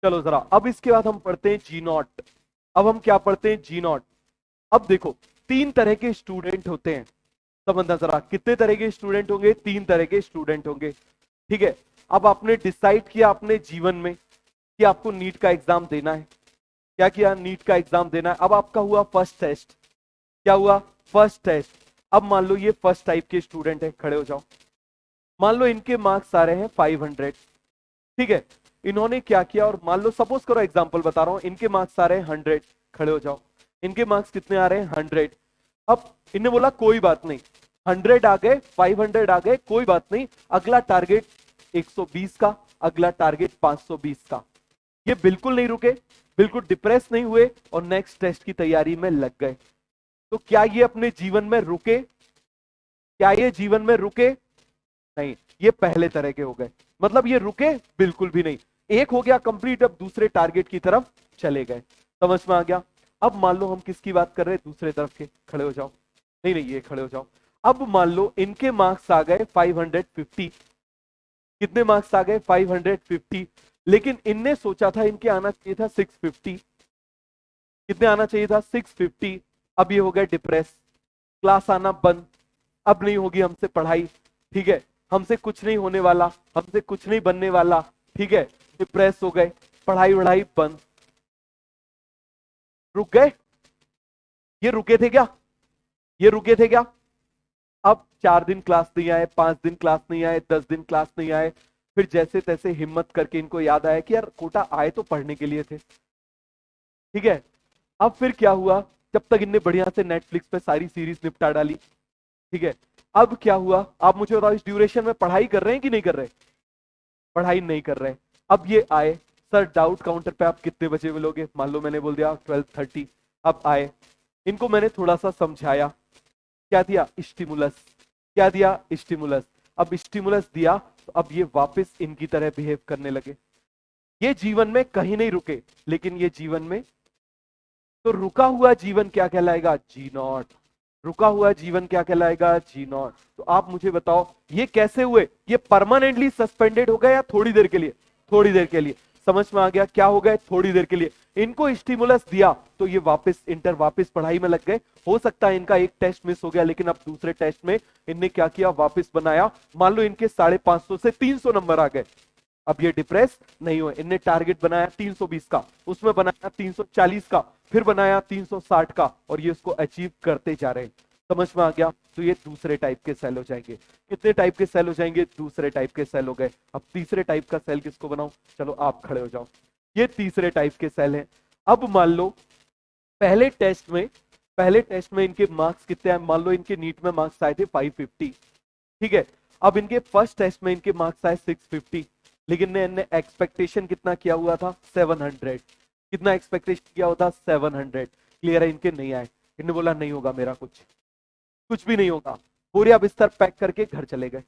चलो जरा, अब इसके बाद हम पढ़ते हैं जी नॉट। अब हम क्या पढ़ते हैं? जी नॉट। अब देखो, तीन तरह के स्टूडेंट होते हैं। समझना जरा, कितने तरह के स्टूडेंट होंगे? तीन तरह के स्टूडेंट होंगे। ठीक है। अब आपने डिसाइड किया अपने जीवन में कि आपको नीट का एग्जाम देना है। क्या किया? नीट का एग्जाम देना है। अब आपका हुआ फर्स्ट टेस्ट। क्या हुआ? First test. अब मान लो ये फर्स्ट टाइप के स्टूडेंट है, खड़े हो जाओ। मान लो इनके मार्क्स आ रहे हैं 500। ठीक है। इन्होंने क्या किया, और मान लो, सपोज करो, एग्जांपल बता रहा हूं, इनके मार्क्स आ रहे हैं 100। खड़े हो जाओ। इनके मार्क्स कितने आ रहे हैं? 100। अब इन्हें बोला कोई बात नहीं, 100 आ गए, 500 आ गए, कोई बात नहीं, अगला टारगेट 120 का, अगला टारगेट 520 का। ये बिल्कुल नहीं रुके, बिल्कुल डिप्रेस नहीं हुए, और नेक्स्ट टेस्ट की तैयारी में लग गए। तो क्या ये अपने जीवन में रुके? क्या ये जीवन में रुके? नहीं। ये पहले तरह के हो गए, मतलब ये रुके बिल्कुल भी नहीं। एक हो गया कंप्लीट, अब दूसरे टारगेट की तरफ चले गए। समझ में आ गया? अब मान लो हम किसकी बात कर रहे हैं? दूसरे तरफ के। खड़े हो जाओ। नहीं नहीं, ये खड़े हो जाओ। अब मान लो इनके मार्क्स आ गए 550। कितने मार्क्स आ गए? 550। लेकिन इनने सोचा था इनके आना चाहिए था 650। कितने आना चाहिए था? 650। अब ये हो गए डिप्रेस, क्लास आना बंद, अब नहीं होगी हमसे पढ़ाई। ठीक है। हमसे कुछ नहीं होने वाला, हमसे कुछ नहीं बनने वाला। ठीक है। डिप्रेस हो गए, पढ़ाई वढ़ाई बंद। रुक गए? ये रुके थे क्या? ये रुके थे क्या? अब 4 दिन क्लास नहीं आए, 5 दिन क्लास नहीं आए, 10 दिन क्लास नहीं आए। फिर जैसे तैसे हिम्मत करके इनको याद आया कि यार कोटा आए तो पढ़ने के लिए थे। ठीक है। अब फिर क्या हुआ? जब तक इनने बढ़िया से नेटफ्लिक्स पे सारी सीरीज निपटा डाली। ठीक है। अब क्या हुआ? आप मुझे बताओ, इस ड्यूरेशन में पढ़ाई कर रहे हैं कि नहीं कर रहे? पढ़ाई नहीं कर रहे। अब ये आए, सर डाउट काउंटर पे आप कितने बजे मिलोगे? मान लो मैंने बोल दिया 12:30। अब आए, इनको मैंने थोड़ा सा समझाया। क्या दिया? स्टिमुलस। क्या दिया? स्टिमुलस। अब स्टिमुलस दिया तो अब ये वापस इनकी तरह बिहेव करने लगे। ये जीवन में कहीं नहीं रुके, लेकिन ये जीवन में, तो रुका हुआ जीवन क्या कहलाएगा? जी नॉट। रुका हुआ जीवन क्या कहलाएगा? जी नॉट। तो आप मुझे बताओ, ये कैसे हुए? ये परमानेंटली सस्पेंडेड हो गए या थोड़ी देर के लिए? थोड़ी देर के लिए। समझ में आ गया? क्या हो गए? थोड़ी देर के लिए। इनको स्टिमुलस दिया तो ये वापस वापस पढ़ाई में लग गए। हो सकता है इनका एक टेस्ट मिस हो गया, लेकिन अब दूसरे टेस्ट में इनने क्या किया? वापस बनाया। मान लो इनके 550 से 300 नंबर आ गए। अब ये डिप्रेस नहीं हुए, इनने टारगेट बनाया 320 का, उसमें बनाया 340 का, फिर बनाया 360 का, और ये उसको अचीव करते जा रहे हैं। समझ में आ गया? तो ये दूसरे टाइप के सेल हो जाएंगे। कितने टाइप के सेल हो जाएंगे? दूसरे टाइप के सेल हो गए। अब तीसरे टाइप का सेल किसको बनाऊं? चलो आप खड़े हो जाओ। ये तीसरे टाइप के सेल हैं। अब मान लो पहले टेस्ट में इनके मार्क्स कितने आए? मान लो इनके नीट में मार्क्स आए थे 550। ठीक है। अब इनके फर्स्ट टेस्ट में इनके मार्क्स आए 650, लेकिन इन्हें एक्सपेक्टेशन कितना किया हुआ था? 700। कितना एक्सपेक्टेशन किया हुआ था? 700। क्लियर है? इनके नहीं आए। इन्होंने बोला नहीं होगा मेरा, कुछ कुछ भी नहीं होगा। बोरिया बिस्तर पैक करके घर चले गए।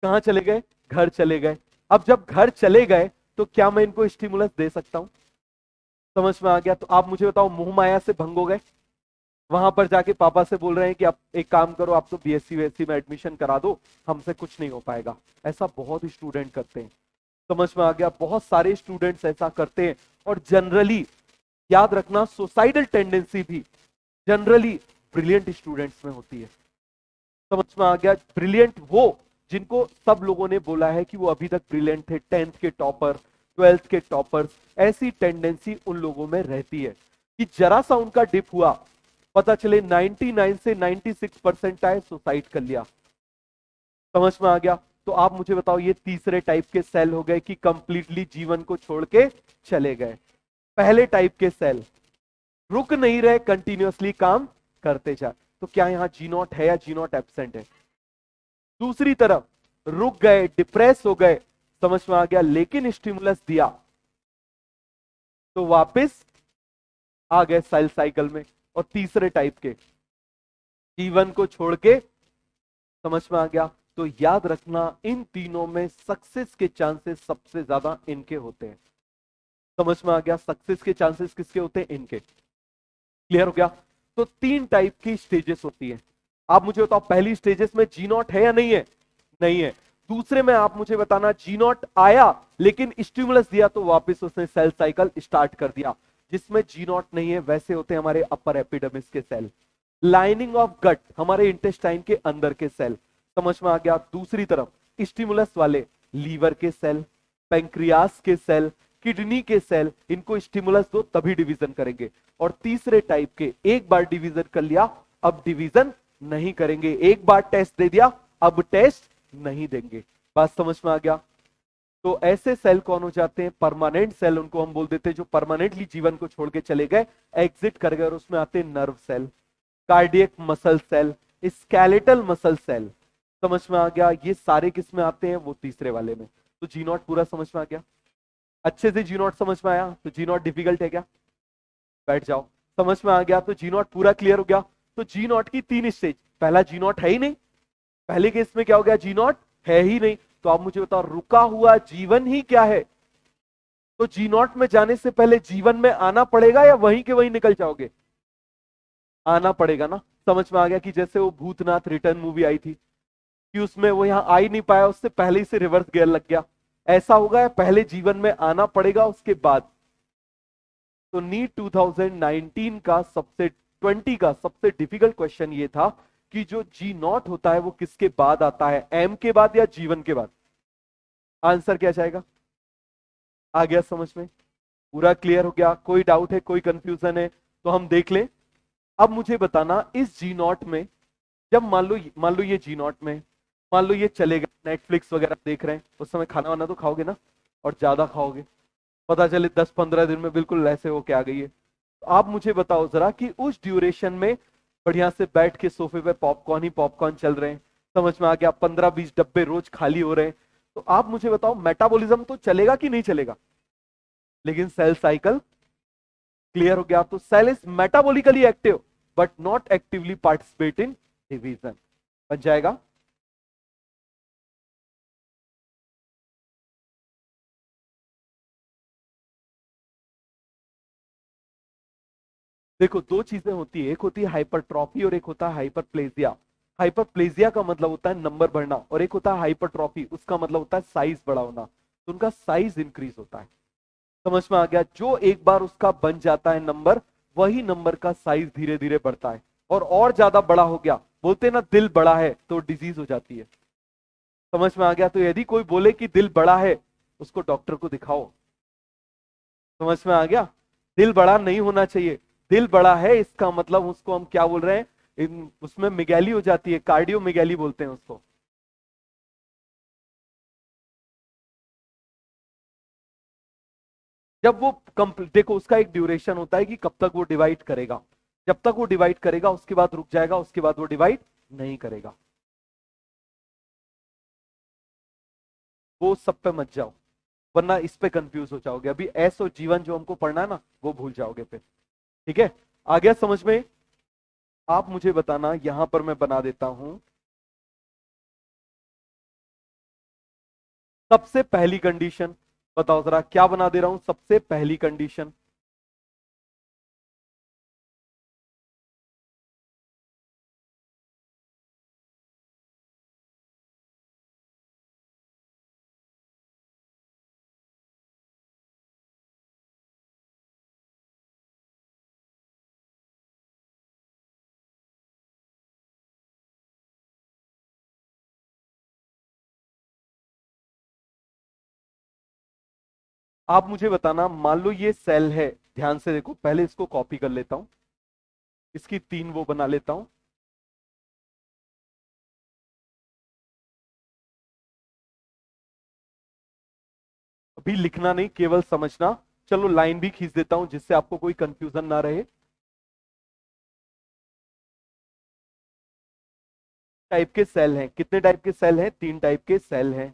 कहां चले गए? घर चले गए। अब जब घर चले गए तो क्या मैं इनको स्टिमुलस दे सकता हूं? समझ में आ गया? तो आप मुझे बताओ, मोह माया से भंग हो गए। वहां पर जाके पापा से बोल रहे हैं कि आप एक काम करो, आप तो बीएससी वीएससी में एडमिशन करा दो, हमसे कुछ नहीं हो पाएगा। ऐसा बहुत स्टूडेंट करते हैं। समझ में आ गया? बहुत सारे स्टूडेंट्स ऐसा करते हैं। और जनरली याद रखना, सुसाइडल टेंडेंसी भी जनरली ब्रिलियंट स्टूडेंट्स में होती है। समझ में आ गया? ब्रिलियंट वो जिनको सब लोगों ने बोला है कि वो अभी तक ब्रिलियंट थे, 10th के टॉपर, 12th के टॉपर्स, ऐसी टेंडेंसी उन लोगों में रहती है कि जरा सा उनका डिप हुआ, पता चले 99 से 96% आए, सुसाइड कर लिया। समझ में आ गया? तो आप मुझे बताओ, ये तीसरे टाइप के सेल हो गए कि कंप्लीटली जीवन को छोड़ के चले गए। पहले टाइप के सेल रुक नहीं रहे, कंटिन्यूअसली काम करते जा। तो क्या यहां जी नॉट है या जी नॉट एब्सेंट है? दूसरी तरफ रुक गए, डिप्रेस हो गए, समझ में आ गया, लेकिन स्टिमुलस दिया तो वापस आ गए सेल साइकिल में। और तीसरे टाइप के जीवन को छोड़ के, समझ में आ गया? तो याद रखना, इन तीनों में सक्सेस के चांसेस सबसे ज्यादा इनके होते हैं। समझ में आ गया? सक्सेस के चांसेस किसके होते हैं? इनके। क्लियर हो गया? तो तीन टाइप की स्टेजेस होती है। आप मुझे बताओ, पहली स्टेजेस में जी नॉट है या नहीं है? नहीं है। दूसरे में आप मुझे बताना जी नॉट आया लेकिन स्टिमुलस दिया तो वापस उसने सेल साइकिल स्टार्ट कर दिया। जिसमें जी नॉट नहीं है वैसे होते हैं हमारे अपर एपिडर्मिस के सेल। लाइनिंग ऑफ गट हमारे इंटेस्टाइन के अंदर के सेल, समझ में आ गया। दूसरी तरफ स्टिमुलस वाले लीवर के सेल, पेंक्रियास के सेल, किडनी के सेल, इनको स्टिमुलस दो तभी डिवीजन करेंगे। और तीसरे टाइप के एक बार डिवीजन कर लिया अब डिवीजन नहीं करेंगे, एक बार टेस्ट दे दिया अब टेस्ट नहीं देंगे। बात समझ में आ गया। तो ऐसे सेल कौन हो जाते हैं, परमानेंट सेल उनको हम बोल देते हैं जो परमानेंटली जीवन को छोड़ के चले गए, एग्जिट कर गए, और उसमें आते हैं nerve cell, cardiac muscle cell, skeletal muscle cell. समझ में आ गया। ये सारे किस में आते हैं, वो तीसरे वाले में। तो जी नॉट पूरा समझ में आ गया, अच्छे से जी नॉट समझ में आया। तो जी नॉट डिफिकल्ट है क्या, बैठ जाओ। समझ में आ गया तो जी नॉट पूरा क्लियर हो गया। तो जी नॉट की 3 स्टेज, पहला जी नॉट है ही नहीं, पहले केस में क्या हो गया, जी नॉट है ही नहीं। तो आप मुझे बताओ रुका हुआ जीवन ही क्या है। तो जी नॉट में जाने से पहले जीवन में आना पड़ेगा या वहीं के वहीं निकल जाओगे, आना पड़ेगा ना। समझ में आ गया कि जैसे वो भूतनाथ रिटर्न मूवी आई थी कि उसमें वो यहां आ ही नहीं पाया, उससे पहले ही से रिवर्स गियर लग गया, ऐसा होगा पहले जीवन में आना पड़ेगा उसके बाद। तो नीट 2019 का सबसे 20 का सबसे डिफिकल्ट क्वेश्चन ये था कि जो जी नॉट होता है वो किसके बाद आता है, एम के बाद या जीवन के बाद। आंसर क्या जाएगा, आ गया समझ में, पूरा क्लियर हो गया। कोई डाउट है, कोई कंफ्यूजन है तो हम देख लें। अब मुझे बताना इस जी नॉट में, जब मान लो ये जी नॉट में, मान लो ये चलेगा, नेटफ्लिक्स वगैरह देख रहे हैं, उस समय खाना वाना तो खाओगे ना, और ज्यादा खाओगे, पता चले 10-15 दिन में बिल्कुल ऐसे होके आ गई है। तो आप मुझे बताओ जरा कि उस ड्यूरेशन में बढ़िया से बैठ के सोफे पे पॉपकॉर्न ही पॉपकॉर्न चल रहे हैं, समझ में आ गया, 15-20 डब्बे रोज खाली हो रहे हैं। तो आप मुझे बताओ मेटाबॉलिज्म तो चलेगा कि नहीं चलेगा, लेकिन सेल साइकिल क्लियर हो गया। तो cell is metabolically active but not actively participate in division, बन जाएगा। देखो दो चीजें होती है, एक होती है हाइपरट्रॉफी और एक होता है हाइपरप्लेजिया। हाइपरप्लेजिया का मतलब होता है नंबर बढ़ना, और एक होता है हाइपरट्रॉफी, उसका मतलब होता है साइज बड़ा होना। तो उनका साइज इंक्रीज होता है, समझ में आ गया। जो एक बार उसका बन जाता है नंबर, वही नंबर का साइज धीरे धीरे बढ़ता है, और ज्यादा बड़ा हो गया, बोलते हैं ना दिल बड़ा है तो डिजीज हो जाती है, समझ में आ गया। तो यदि कोई बोले कि दिल बड़ा है, उसको डॉक्टर को दिखाओ, समझ में आ गया। दिल बड़ा नहीं होना चाहिए, दिल बड़ा है इसका मतलब उसको हम क्या बोल रहे हैं, उसमें मिगैली हो जाती है, कार्डियो मिगैली बोलते हैं उसको। जब वो देखो उसका एक ड्यूरेशन होता है कि कब तक वो डिवाइड करेगा, जब तक वो डिवाइड करेगा उसके बाद रुक जाएगा, उसके बाद वो डिवाइड नहीं करेगा। वो सब पे मत जाओ, वरना इस पे कंफ्यूज हो जाओगे। अभी एस और जीवन जो हमको पढ़ना है ना वो भूल जाओगे फिर, ठीक है। आ गया समझ में। आप मुझे बताना, यहां पर मैं बना देता हूं सबसे पहली कंडीशन। बताओ जरा क्या बना दे रहा हूं, सबसे पहली कंडीशन। आप मुझे बताना, मान लो ये सेल है, ध्यान से देखो, पहले इसको कॉपी कर लेता हूं, इसकी 3 वो बना लेता हूं। अभी लिखना नहीं, केवल समझना। चलो लाइन भी खींच देता हूं जिससे आपको कोई कंफ्यूजन ना रहे। टाइप के सेल हैं, कितने टाइप के सेल हैं, 3 टाइप के सेल हैं।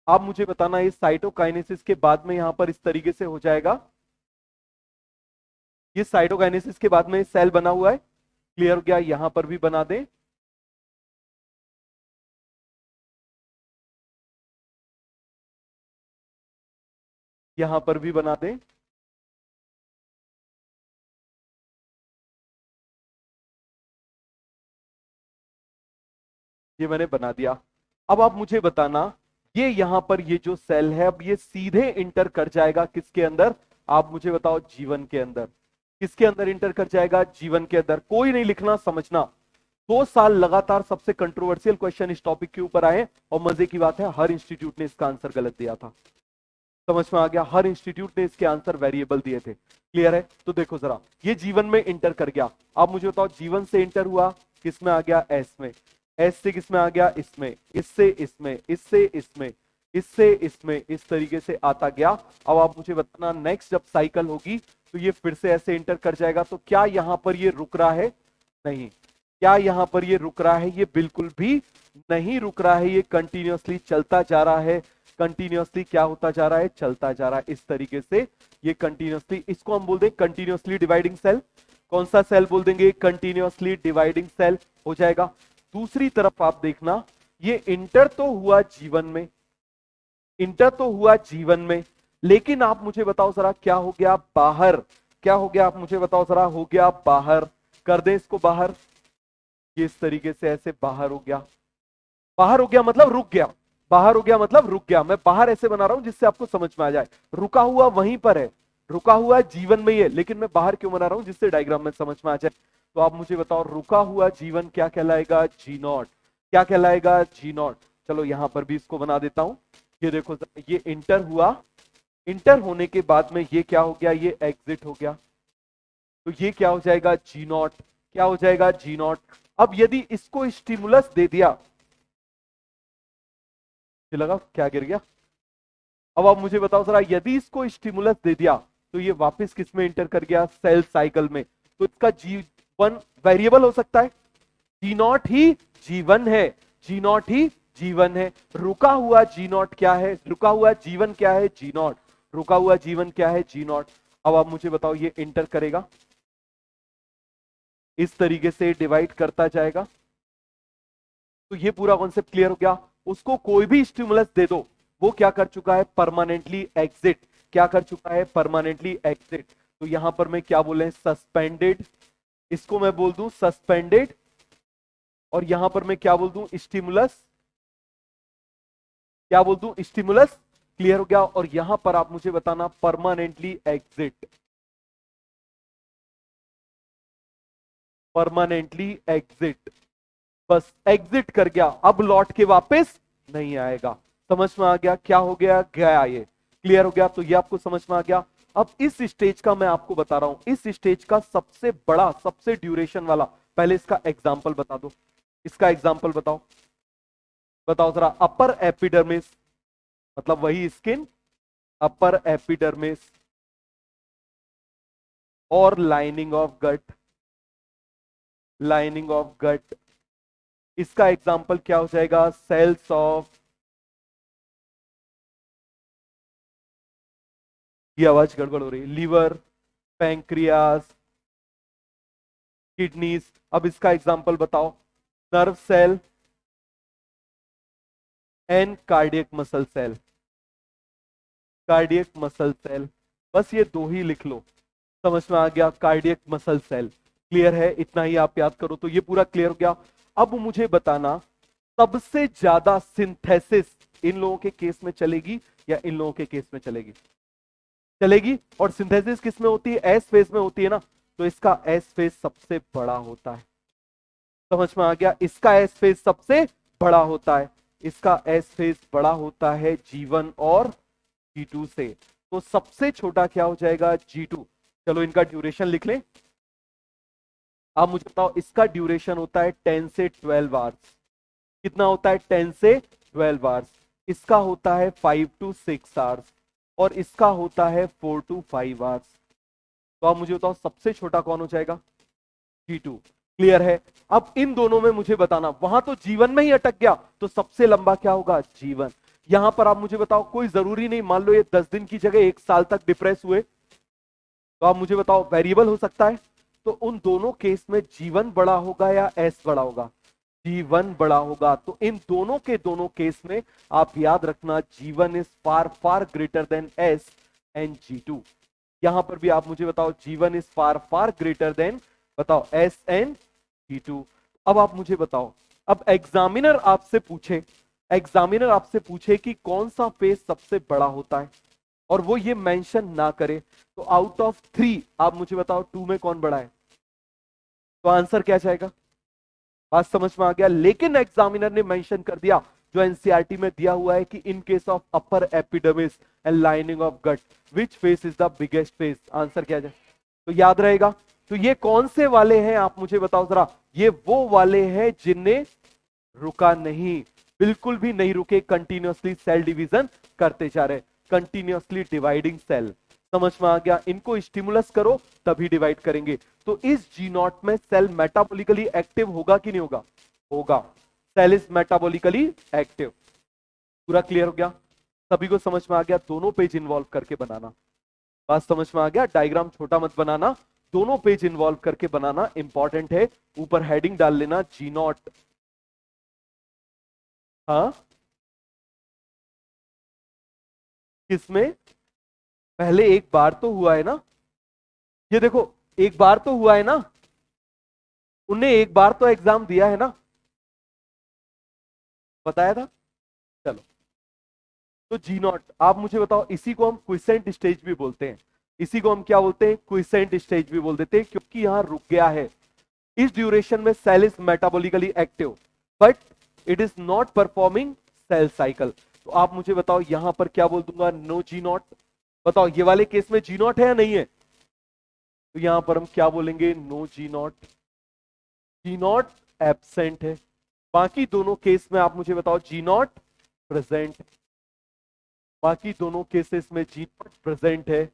आप मुझे बताना इस साइटोकाइनेसिस के बाद में यहां पर इस तरीके से हो जाएगा, ये साइटोकाइनेसिस के बाद में सेल बना हुआ है, क्लियर हो गया। यहां पर भी बना दें, यहां पर भी बना दें। ये मैंने बना दिया। अब आप मुझे बताना, ये यहां पर ये जो सेल है अब ये सीधे इंटर कर जाएगा किसके अंदर? आप मुझे बताओ, जीवन के अंदर। किसके अंदर इंटर कर जाएगा? जीवन के अंदर। कोई नहीं लिखना, समझना। 2 साल लगातार सबसे कंट्रोवर्शियल क्वेश्चन इस टॉपिक के ऊपर आए और मजे की बात है हर इंस्टीट्यूट ने इसका आंसर गलत दिया था। समझ में आ गया? हर इंस्टीट्यूट ने इसके आंसर वेरिएबल दिए थे। क्लियर है? तो देखो जरा, ये जीवन में इंटर कर गया। आप मुझे बताओ, जीवन से इंटर हुआ, किस में आ गया? एस में। एस से किस में आ गया? इसमें। इससे इसमें, इससे इसमें, इससे इसमें, इस तरीके से आता गया। अब आप मुझे बताना, नेक्स्ट जब साइकिल होगी तो ये फिर से ऐसे इंटर कर जाएगा। तो क्या यहां पर ये रुक रहा है? नहीं। क्या यहां पर ये रुक रहा है? ये बिल्कुल भी नहीं रुक रहा है, ये कंटिन्यूअसली चलता जा रहा है। कंटिन्यूअसली क्या होता जा रहा है? चलता जा रहा है। इस तरीके से ये कंटिन्यूअसली, इसको हम बोल दें कंटिन्यूअसली डिवाइडिंग सेल। कौन सा सेल बोल देंगे? कंटिन्यूअसली डिवाइडिंग सेल हो जाएगा। दूसरी तरफ आप देखना, ये इंटर तो हुआ जीवन में, इंटर तो हुआ जीवन में, लेकिन आप मुझे बताओ जरा, क्या हो गया बाहर? क्या हो गया? आप मुझे बताओ जरा, हो गया बाहर। कर दें इसको बाहर। ये इस तरीके से ऐसे बाहर हो गया। बाहर हो गया मतलब रुक गया। बाहर हो गया मतलब रुक गया। मैं बाहर ऐसे बना रहा हूं जिससे आपको समझ में आ जाए। रुका हुआ वहीं पर है, रुका हुआ जीवन में ही है, लेकिन मैं बाहर क्यों बना रहा हूं? जिससे डायग्राम में समझ में आ जाए। तो आप मुझे बताओ, रुका हुआ जीवन क्या कहलाएगा? जी नॉट। क्या कहलाएगा? जी नॉट। चलो यहां पर भी इसको बना देता हूं। ये देखो, ये इंटर हुआ, इंटर होने के बाद में ये क्या हो गया? ये एग्जिट हो गया। तो ये क्या हो जाएगा? जी नॉट। क्या हो जाएगा? जी नॉट। अब यदि इसको स्टिमुलस दे दिया, ये लगा क्या गिर गया? अब आप मुझे बताओ जरा, यदि इसको स्टिमुलस दे दिया तो ये वापस किस में इंटर कर गया? सेल साइकिल में। तो इसका जीवन वेरिएबल हो सकता है। जी नॉट ही जीवन है, जी नॉट ही जीवन है। रुका हुआ जी नॉट क्या है? रुका हुआ जीवन क्या है? जी नॉट। रुका हुआ जीवन क्या है? जी नॉट। अब आप मुझे बताओ, ये इंटर करेगा, इस तरीके से डिवाइड करता जाएगा। तो ये पूरा कॉन्सेप्ट क्लियर हो गया। उसको कोई भी स्टिमुलस दे दो, वो क्या कर चुका है? Permanently exit. क्या कर चुका है? Permanently exit. तो यहां पर मैं क्या बोले? सस्पेंडेड। इसको मैं बोल दूं सस्पेंडेड, और यहां पर मैं क्या बोल दूं? स्टिमुलस। क्या बोल दूं? स्टिमुलस। क्लियर हो गया। और यहां पर आप मुझे बताना, परमानेंटली एग्जिट। Permanently exit. बस एग्जिट कर गया, अब लौट के वापस नहीं आएगा। समझ में आ गया? क्या हो गया? गया ये। क्लियर हो गया? तो ये आपको समझ में आ गया। अब इस स्टेज का मैं आपको बता रहा हूं, इस स्टेज का सबसे बड़ा, सबसे ड्यूरेशन वाला, पहले इसका एग्जाम्पल बता दो। इसका एग्जाम्पल बताओ। बताओ जरा। अपर एपिडर्मिस, मतलब वही स्किन, अपर एपिडर्मिस और lining of gut, lining of gut. इसका एग्जाम्पल क्या हो जाएगा? सेल्स ऑफ, ये आवाज गड़बड़ हो रही है, लीवर, पैंक्रियास, किडनीज। अब इसका एग्जाम्पल बताओ। Nerve cell and cardiac muscle cell, cardiac muscle cell. बस ये दो ही लिख लो, समझ में आ गया? Cardiac muscle cell. क्लियर है? इतना ही आप याद करो तो ये पूरा क्लियर हो गया। अब मुझे बताना, सबसे ज्यादा सिंथेसिस इन लोगों के केस में चलेगी या इन लोगों के केस में चलेगी? चलेगी। और सिंथेसिस किस में होती है? एस फेज में होती है ना। तो इसका एस फेज सबसे बड़ा होता है। समझ में आ गया? इसका एस फेज सबसे बड़ा होता है। इसका एस फेज बड़ा होता है G1 और G2 से। तो सबसे छोटा क्या हो जाएगा? G2। चलो इनका ड्यूरेशन लिख लें। आप मुझे बताओ, इसका ड्यूरेशन होता है 10 से 12 आवर्स। कितना होता है? 10 से 12 आवर्स। इसका होता है 5 to 6 आवर्स, और इसका होता है 4 to 5 आवर्स। तो आप मुझे बताओ, सबसे छोटा कौन हो जाएगा? G2। क्लियर है? अब इन दोनों में मुझे बताना, वहां तो जीवन में ही अटक गया, तो सबसे लंबा क्या होगा? जीवन। यहां पर आप मुझे बताओ, कोई जरूरी नहीं, मान लो ये 10 दिन की जगह 1 साल तक डिप्रेस हुए, तो आप मुझे बताओ, वेरिएबल हो सकता है। तो उन दोनों केस में जीवन बड़ा होगा या एस बड़ा होगा? जीवन बड़ा होगा। तो इन दोनों के दोनों केस में आप याद रखना, जीवन is far far greater than S and G2। यहां पर भी आप मुझे बताओ, जीवन is far far greater than, बताओ, एस एंड G2। अब आप मुझे बताओ, अब एग्जामिनर आपसे पूछे एग्जामिनर आपसे पूछे कि कौन सा फेज सबसे बड़ा होता है और वो ये मेंशन ना करे, तो आउट ऑफ 3 आप मुझे बताओ 2 में कौन बड़ा है, तो आंसर क्या जाएगा? बात समझ में आ गया? लेकिन एग्जामिनर ने मेंशन कर दिया जो एनसीईआरटी में दिया हुआ है कि in case of upper epidermis and lining of gut which phase is the biggest phase, answer क्या जाए? तो याद रहेगा। तो ये कौन से वाले हैं आप मुझे बताओ जरा, ये वो वाले हैं जिनने रुका नहीं, बिल्कुल भी नहीं रुके, कंटिन्यूअसली सेल डिवीजन करते जा रहे, कंटिन्यूअसली डिवाइडिंग सेल। समझ में आ गया? इनको स्टिमुलस करो तभी डिवाइड करेंगे। तो इस जी नॉट में सेल मेटाबॉलिकली एक्टिव होगा कि नहीं होगा? होगा। Cell is metabolically active. पूरा क्लियर हो गया? सभी को समझ में आ गया? दोनों पेज इन्वॉल्व करके बनाना। बात समझ में आ गया? डायग्राम छोटा मत बनाना, दोनों पेज इन्वॉल्व करके बनाना इंपॉर्टेंट है। ऊपर हेडिंग डाल लेना जी नॉट। हाँ, किसमें? पहले एक बार तो हुआ है ना, ये देखो, एक बार तो हुआ है ना, उनने एक बार तो एग्जाम दिया है ना, बताया था। चलो, तो जी नॉट आप मुझे बताओ, इसी को हम क्विसेंट स्टेज भी बोलते हैं, इसी को हम क्या बोलते हैं? क्विसेंट स्टेज भी बोल देते हैं, क्योंकि यहां रुक गया है। इस ड्यूरेशन में cell is metabolically active but it is not performing cell cycle. तो आप मुझे बताओ यहां पर क्या बोल दूंगा? No G naught. बताओ ये वाले केस में जी नॉट है या नहीं है? तो यहां पर हम क्या बोलेंगे? No G naught, G naught absent है। बाकी दोनों केस में आप मुझे बताओ जी नॉट प्रेजेंट, बाकी दोनों केसेस में जी नॉट प्रेजेंट है।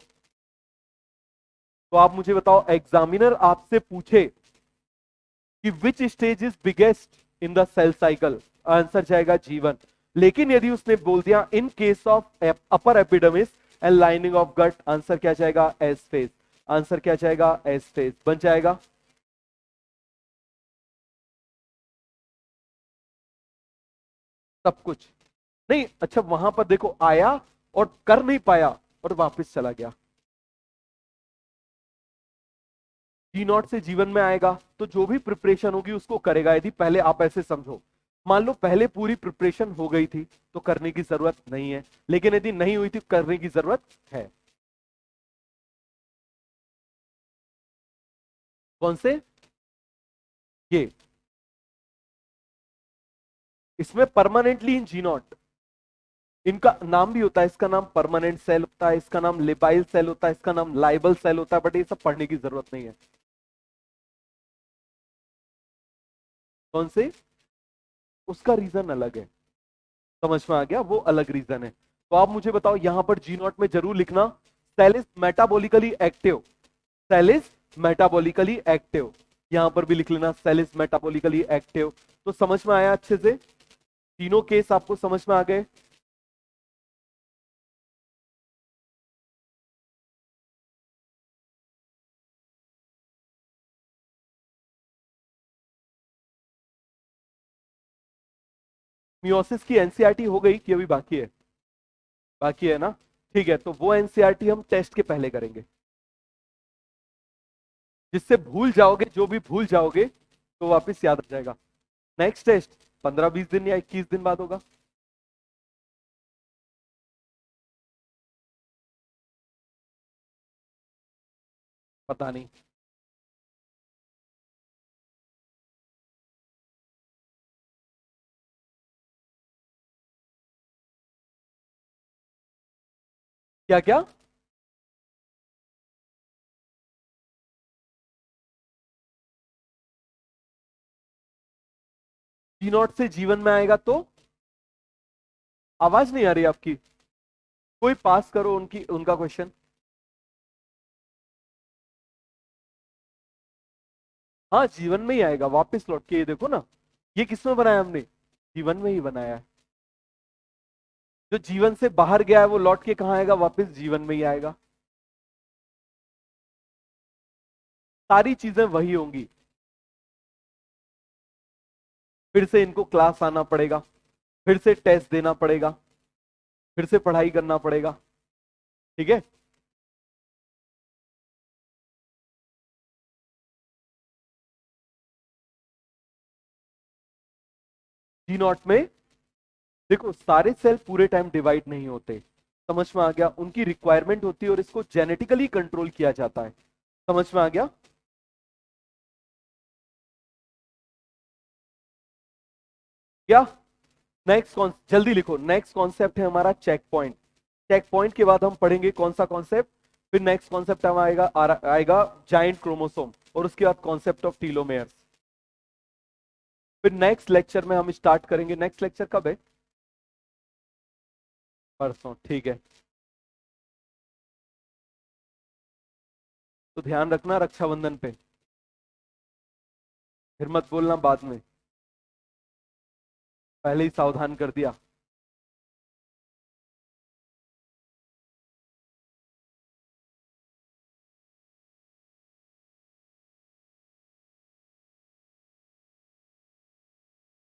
तो आप मुझे बताओ, एग्जामिनर आपसे पूछे कि which stage is biggest in the cell cycle, answer जाएगा जीवन। लेकिन यदि उसने बोल दिया in case of upper epidermis and lining of gut, answer क्या जाएगा? S phase. आंसर क्या जाएगा? एस फेज बन जाएगा। सब कुछ नहीं, अच्छा वहां पर देखो आया और कर नहीं पाया और वापस चला गया। जी नॉट से जीवन में आएगा तो जो भी प्रिपरेशन होगी उसको करेगा। यदि पहले आप ऐसे समझो, मान लो पहले पूरी प्रिपरेशन हो गई थी तो करने की जरूरत नहीं है, लेकिन यदि नहीं हुई थी करने की जरूरत है। कौन से? ये, इसमें परमानेंटली इन जी नॉट, इनका नाम भी होता है, इसका नाम परमानेंट सेल होता है, इसका नाम लिबाइल सेल होता है, इसका नाम लाइबल सेल होता है, बट ये सब पढ़ने की जरूरत नहीं है। कौन से? उसका रीजन अलग है। समझ में आ गया? वो अलग रीजन है। तो आप मुझे बताओ यहां पर जी नॉट में जरूर लिखना cell is metabolically active, cell is metabolically active. यहां पर भी लिख लेना सेल इज मेटाबॉलिकली एक्टिव। तो समझ में आया अच्छे से? तीनों केस आपको समझ में आ गए? मियोसिस की एनसीईआरटी हो गई कि अभी बाकी है? बाकी है ना? ठीक है, तो वो एनसीईआरटी हम टेस्ट के पहले करेंगे, जिससे भूल जाओगे, जो भी भूल जाओगे तो वापस याद आ जाएगा। नेक्स्ट टेस्ट 15-20 दिन या 21 दिन बाद होगा। पता नहीं। क्या क्या? जी नॉट से जीवन में आएगा तो? आवाज नहीं आ रही आपकी, कोई पास करो उनकी उनका क्वेश्चन। हाँ, जीवन में ही आएगा वापस लौट के। ये देखो ना, ये किसमें बनाया हमने? जीवन में ही बनाया है। जो जीवन से बाहर गया है वो लौट के कहाँ आएगा? वापस जीवन में ही आएगा। सारी चीजें वही होंगी। फिर से इनको क्लास आना पड़ेगा, फिर से टेस्ट देना पड़ेगा, फिर से पढ़ाई करना पड़ेगा। ठीक है? जी नॉट में देखो सारे सेल पूरे टाइम डिवाइड नहीं होते, समझ में आ गया, उनकी रिक्वायरमेंट होती है और इसको जेनेटिकली कंट्रोल किया जाता है। समझ में आ गया? क्या? नेक्स्ट कौन, जल्दी लिखो, नेक्स्ट कॉन्सेप्ट है हमारा चेक पॉइंट। चेक पॉइंट के बाद हम पढ़ेंगे कौन सा कॉन्सेप्ट, फिर नेक्स्ट कॉन्सेप्ट हम आएगा जाइंट क्रोमोसोम, और उसके बाद कॉन्सेप्ट ऑफ टीलोमेयर्स। फिर नेक्स्ट लेक्चर में हम स्टार्ट करेंगे। नेक्स्ट लेक्चर कब है? परसों, ठीक है। तो ध्यान रखना रक्षाबंधन पे, फिर मत बोलना बाद में, पहले ही सावधान कर दिया।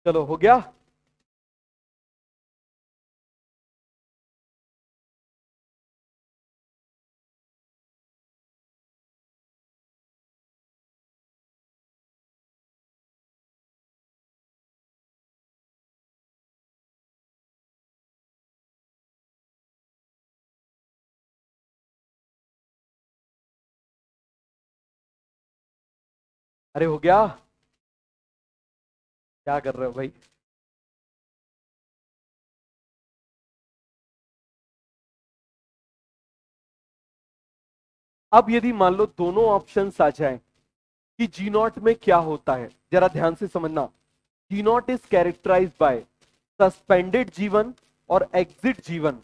चलो हो गया। अरे हो गया, क्या कर रहे हो भाई? अब यदि मान लो दोनों ऑप्शंस आ जाएं कि जी नॉट में क्या होता है, जरा ध्यान से समझना। G nought is characterized by suspended जीवन और एग्जिट जीवन।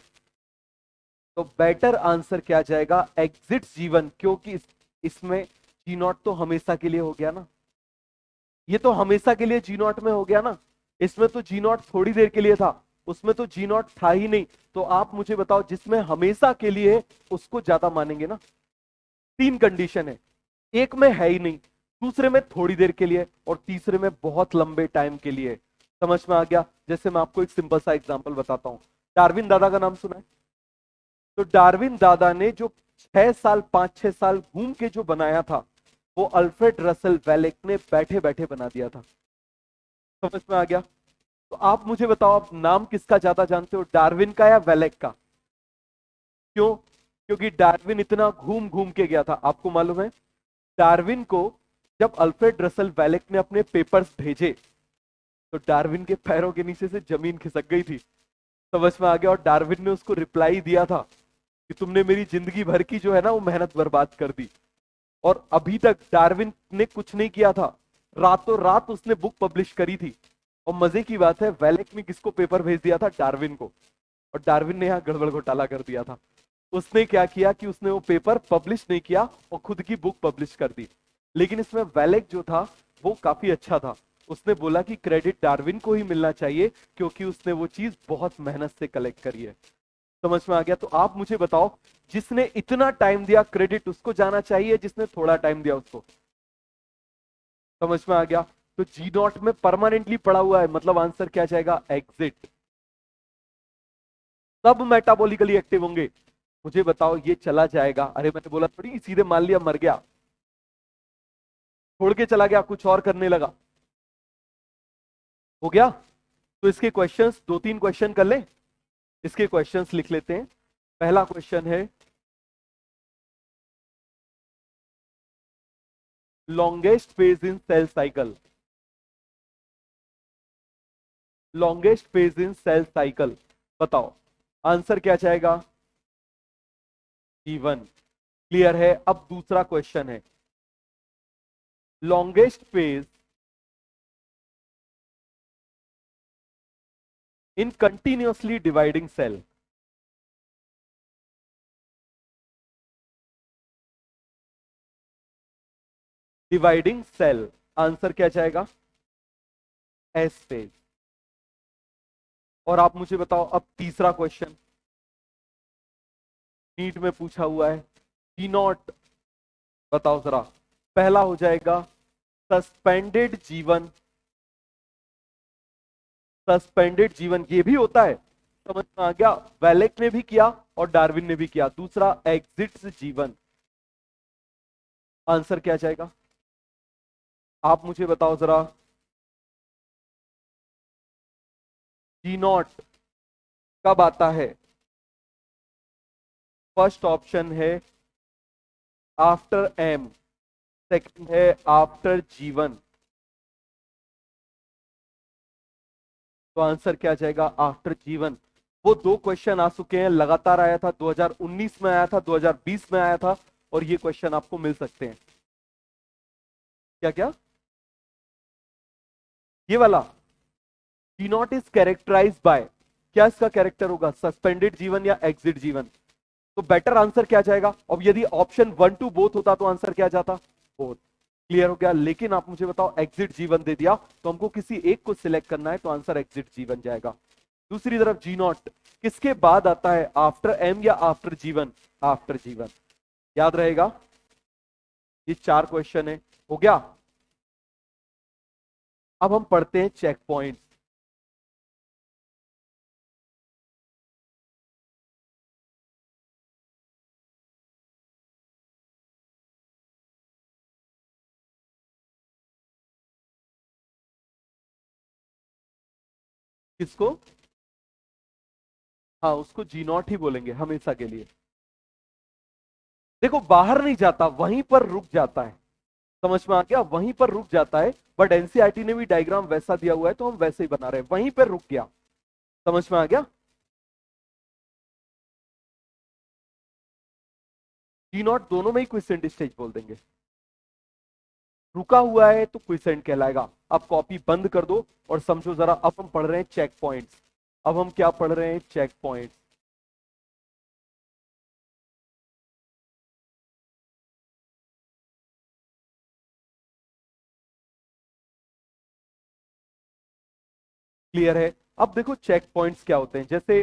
तो बेटर आंसर क्या जाएगा? एग्जिट जीवन, क्योंकि इसमें जी नॉट तो हमेशा के लिए हो गया ना, ये तो हमेशा के लिए जी नॉट में हो गया ना, इसमें तो जी नॉट थोड़ी देर के लिए था, उसमें तो जी नॉट था ही नहीं। तो आप मुझे बताओ, जिसमें हमेशा के लिए है उसको ज्यादा मानेंगे ना। तीन कंडीशन है, एक में है ही नहीं, दूसरे में थोड़ी देर के लिए, और तीसरे में बहुत लंबे टाइम के लिए। समझ में आ गया? जैसे मैं आपको एक सिंपल सा एग्जांपल बताता हूं। डार्विन दादा का नाम सुना है? तो डार्विन दादा ने जो 6 साल 5 6 साल घूम के जो बनाया था, वो अल्फ्रेड रसल वेलेक ने बैठे बैठे बना दिया था। समझ में आ गया? तो आप मुझे बताओ, आप नाम किसका ज्यादा जानते हो, डार्विन का या वेलेक का? क्यों? क्योंकि डार्विन इतना घूम घूम के गया था। आपको मालूम है, डार्विन को जब अल्फ्रेड रसल वेलेक ने अपने पेपर्स भेजे, तो डार्विन के पैरों के नीचे से जमीन खिसक गई थी। समझ में आ गया? और डार्विन ने उसको रिप्लाई दिया था कि तुमने मेरी जिंदगी भर की जो है ना वो मेहनत बर्बाद कर दी। और अभी तक डार्विन ने कुछ नहीं किया था, रातों रात उसने बुक पब्लिश करी थी। और मजे की बात है, वेलेक ने किसको पेपर भेज दिया था? डार्विन को। और डार्विन ने यहाँ गड़बड़ घोटाला कर दिया था। उसने क्या किया कि उसने वो पेपर पब्लिश नहीं किया और खुद की बुक पब्लिश कर दी। लेकिन इसमें वेलेक जो था वो काफी अच्छा था। उसने बोला कि क्रेडिट डार्विन को ही मिलना चाहिए, क्योंकि उसने वो चीज बहुत मेहनत से कलेक्ट करी है। समझ में आ गया? तो आप मुझे बताओ, जिसने इतना टाइम दिया क्रेडिट उसको जाना चाहिए, जिसने थोड़ा टाइम दिया उसको? समझ में आ गया? तो जी नॉट में परमानेंटली पड़ा हुआ है, मतलब आंसर क्या जाएगा? एग्जिट। सब मेटाबॉलिकली एक्टिव होंगे। मुझे बताओ, ये चला जाएगा, अरे मैंने बोला थोड़ी सीधे मान लिया मर गया, छोड़ के चला गया, कुछ और करने लगा। हो गया? तो इसके क्वेश्चंस, 2 3 क्वेश्चन कर ले, इसके क्वेश्चंस लिख लेते हैं। पहला क्वेश्चन है, longest phase in cell cycle. Longest phase in cell cycle, बताओ आंसर क्या जाएगा? T1। क्लियर है? अब दूसरा क्वेश्चन है, longest phase in continuously dividing cell. Dividing cell, answer क्या जाएगा? S phase. और आप मुझे बताओ, अब तीसरा क्वेश्चन नीट में पूछा हुआ है, टी नॉट, बताओ जरा। पहला हो जाएगा सस्पेंडेड जीवन। सस्पेंडेड जीवन ये भी होता है, समझ में आ गया? वेलेक ने भी किया और डार्विन ने भी किया। दूसरा एग्जिट जीवन, आंसर क्या जाएगा? आप मुझे बताओ जरा। जी नॉट, कब आता है? फर्स्ट ऑप्शन है आफ्टर एम, सेकंड है आफ्टर जीवन। तो आंसर क्या जाएगा? आफ्टर जीवन। वो दो क्वेश्चन आ चुके हैं, लगातार आया था, 2019 में आया था, 2020 में आया था, और ये क्वेश्चन आपको मिल सकते हैं। क्या क्या? ये वाला D naught is characterise by, क्या इसका कैरेक्टर होगा? सस्पेंडेड जीवन या एग्जिट जीवन? तो बेटर आंसर क्या जाएगा? अब यदि ऑप्शन 1 to बोथ होता तो आंसर क्या जाता? बोथ। क्लियर हो गया? लेकिन आप मुझे बताओ, एग्जिट जीवन दे दिया तो हमको किसी एक को सिलेक्ट करना है, तो आंसर एग्जिट जीवन जाएगा। दूसरी तरफ जी नॉट किसके बाद आता है? आफ्टर एम या आफ्टर जीवन? आफ्टर जीवन। याद रहेगा? ये 4 क्वेश्चन है, हो गया। अब हम पढ़ते हैं चेक पॉइंट। किसको? हाँ, उसको जी नॉट ही बोलेंगे हमेशा के लिए। देखो, बाहर नहीं जाता, वहीं पर रुक जाता है। समझ में आ गया? वहीं पर रुक जाता है। बट एनसीईआरटी ने भी डायग्राम वैसा दिया हुआ है, तो हम वैसे ही बना रहे हैं, वहीं पर रुक गया। समझ में आ गया? जी नॉट दोनों में ही क्विसेंट स्टेज बोल देंगे। रुका हुआ है तो क्विसेंट कहलाएगा। अब कॉपी बंद कर दो और समझो जरा, अब हम पढ़ रहे हैं चेक पॉइंट्स। अब हम क्या पढ़ रहे हैं? Check points. क्लियर है? अब देखो, चेक पॉइंट्स क्या होते हैं। जैसे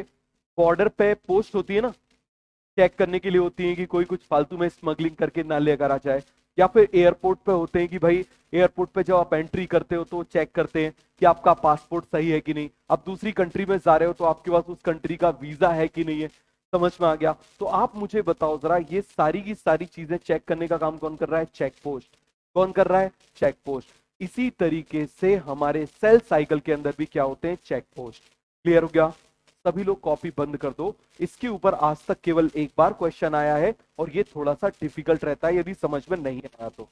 बॉर्डर पे पोस्ट होती है ना, चेक करने के लिए होती है कि कोई कुछ फालतू में स्मगलिंग करके ना लेकर आ जाए। या फिर एयरपोर्ट पे होते हैं कि भाई, एयरपोर्ट पे जब आप एंट्री करते हो तो चेक करते हैं कि आपका पासपोर्ट सही है कि नहीं। आप दूसरी कंट्री में जा रहे हो तो आपके पास उस कंट्री का वीजा है कि नहीं है। समझ में आ गया? तो आप मुझे बताओ जरा, ये सारी की सारी चीजें चेक करने का काम कौन कर रहा है? Check post. कौन कर रहा है? Check post. इसी तरीके से हमारे सेल साइकिल के अंदर भी क्या होते हैं? Check post. क्लियर हो गया? सभी लोग कॉपी बंद कर दो। इसके ऊपर आज तक केवल एक बार क्वेश्चन आया है, और ये थोड़ा सा डिफिकल्ट रहता है यदि समझ में नहीं आया तो।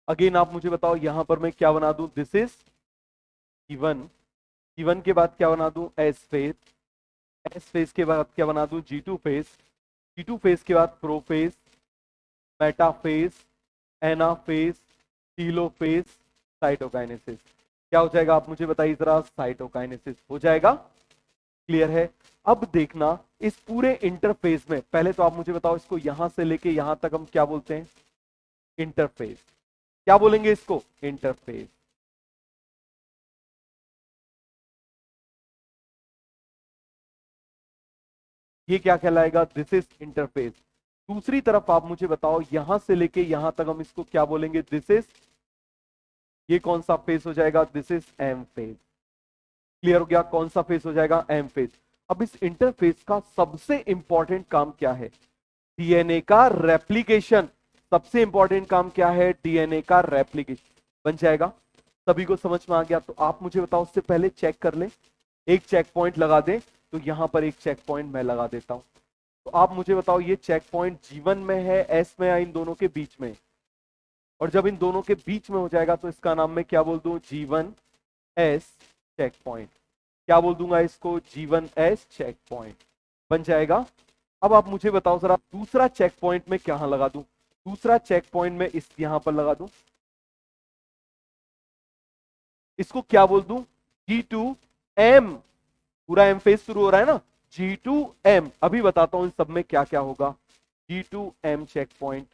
अगेन आप मुझे बताओ, यहां पर मैं क्या बना दूं? This is given. गिवन के बाद क्या बना दूं? S phase. एस फेज के बाद क्या बना दूं? G2 phase. G2 फेज के बाद prophase, metaphase, anaphase, telophase, cytokinesis. क्या हो जाएगा? आप मुझे बताइए जरा। साइटोकाइनेसिस हो जाएगा। क्लियर है? अब देखना, इस पूरे इंटरफेस में पहले तो आप मुझे बताओ, इसको यहां से लेके यहां तक हम क्या बोलते हैं? इंटरफेस। क्या बोलेंगे इसको? इंटरफेस। ये क्या कहलाएगा? This is interface. दूसरी तरफ आप मुझे बताओ, यहां से लेके यहां तक हम इसको क्या बोलेंगे? दिस इज, ये कौन सा फेस हो जाएगा? This is M phase. Clear हो गया? कौन सा फेस हो जाएगा? M phase. अब इस इंटरफेस का सबसे इंपॉर्टेंट काम क्या है? डीएनए का रेप्लिकेशन। सबसे इंपॉर्टेंट काम क्या है? डीएनए का रेप्लिकेशन। बन जाएगा? सभी को समझ में आ गया? तो आप मुझे बताओ, उससे पहले चेक कर ले, एक चेक पॉइंट लगा दे। तो यहां पर एक चेक पॉइंट मैं लगा देता हूं। तो आप मुझे बताओ, ये चेक पॉइंट जीवन में है, एस में, या इन दोनों के बीच में? और जब इन दोनों के बीच में हो जाएगा तो इसका नाम मैं क्या बोल दूं? जीवन एस चेक पॉइंट। क्या बोल दूंगा इसको? जीवन एस चेक पॉइंट। बन जाएगा? अब आप मुझे बताओ जरा, दूसरा चेक पॉइंट में कहां लगा दूं? दूसरा चेक पॉइंट में इस यहां पर लगा दूं। इसको क्या बोल दूं? G2M। पूरा एम फेज शुरू हो रहा है ना? G2M। अभी बताता हूं इन सब में क्या क्या होगा। G2M check point.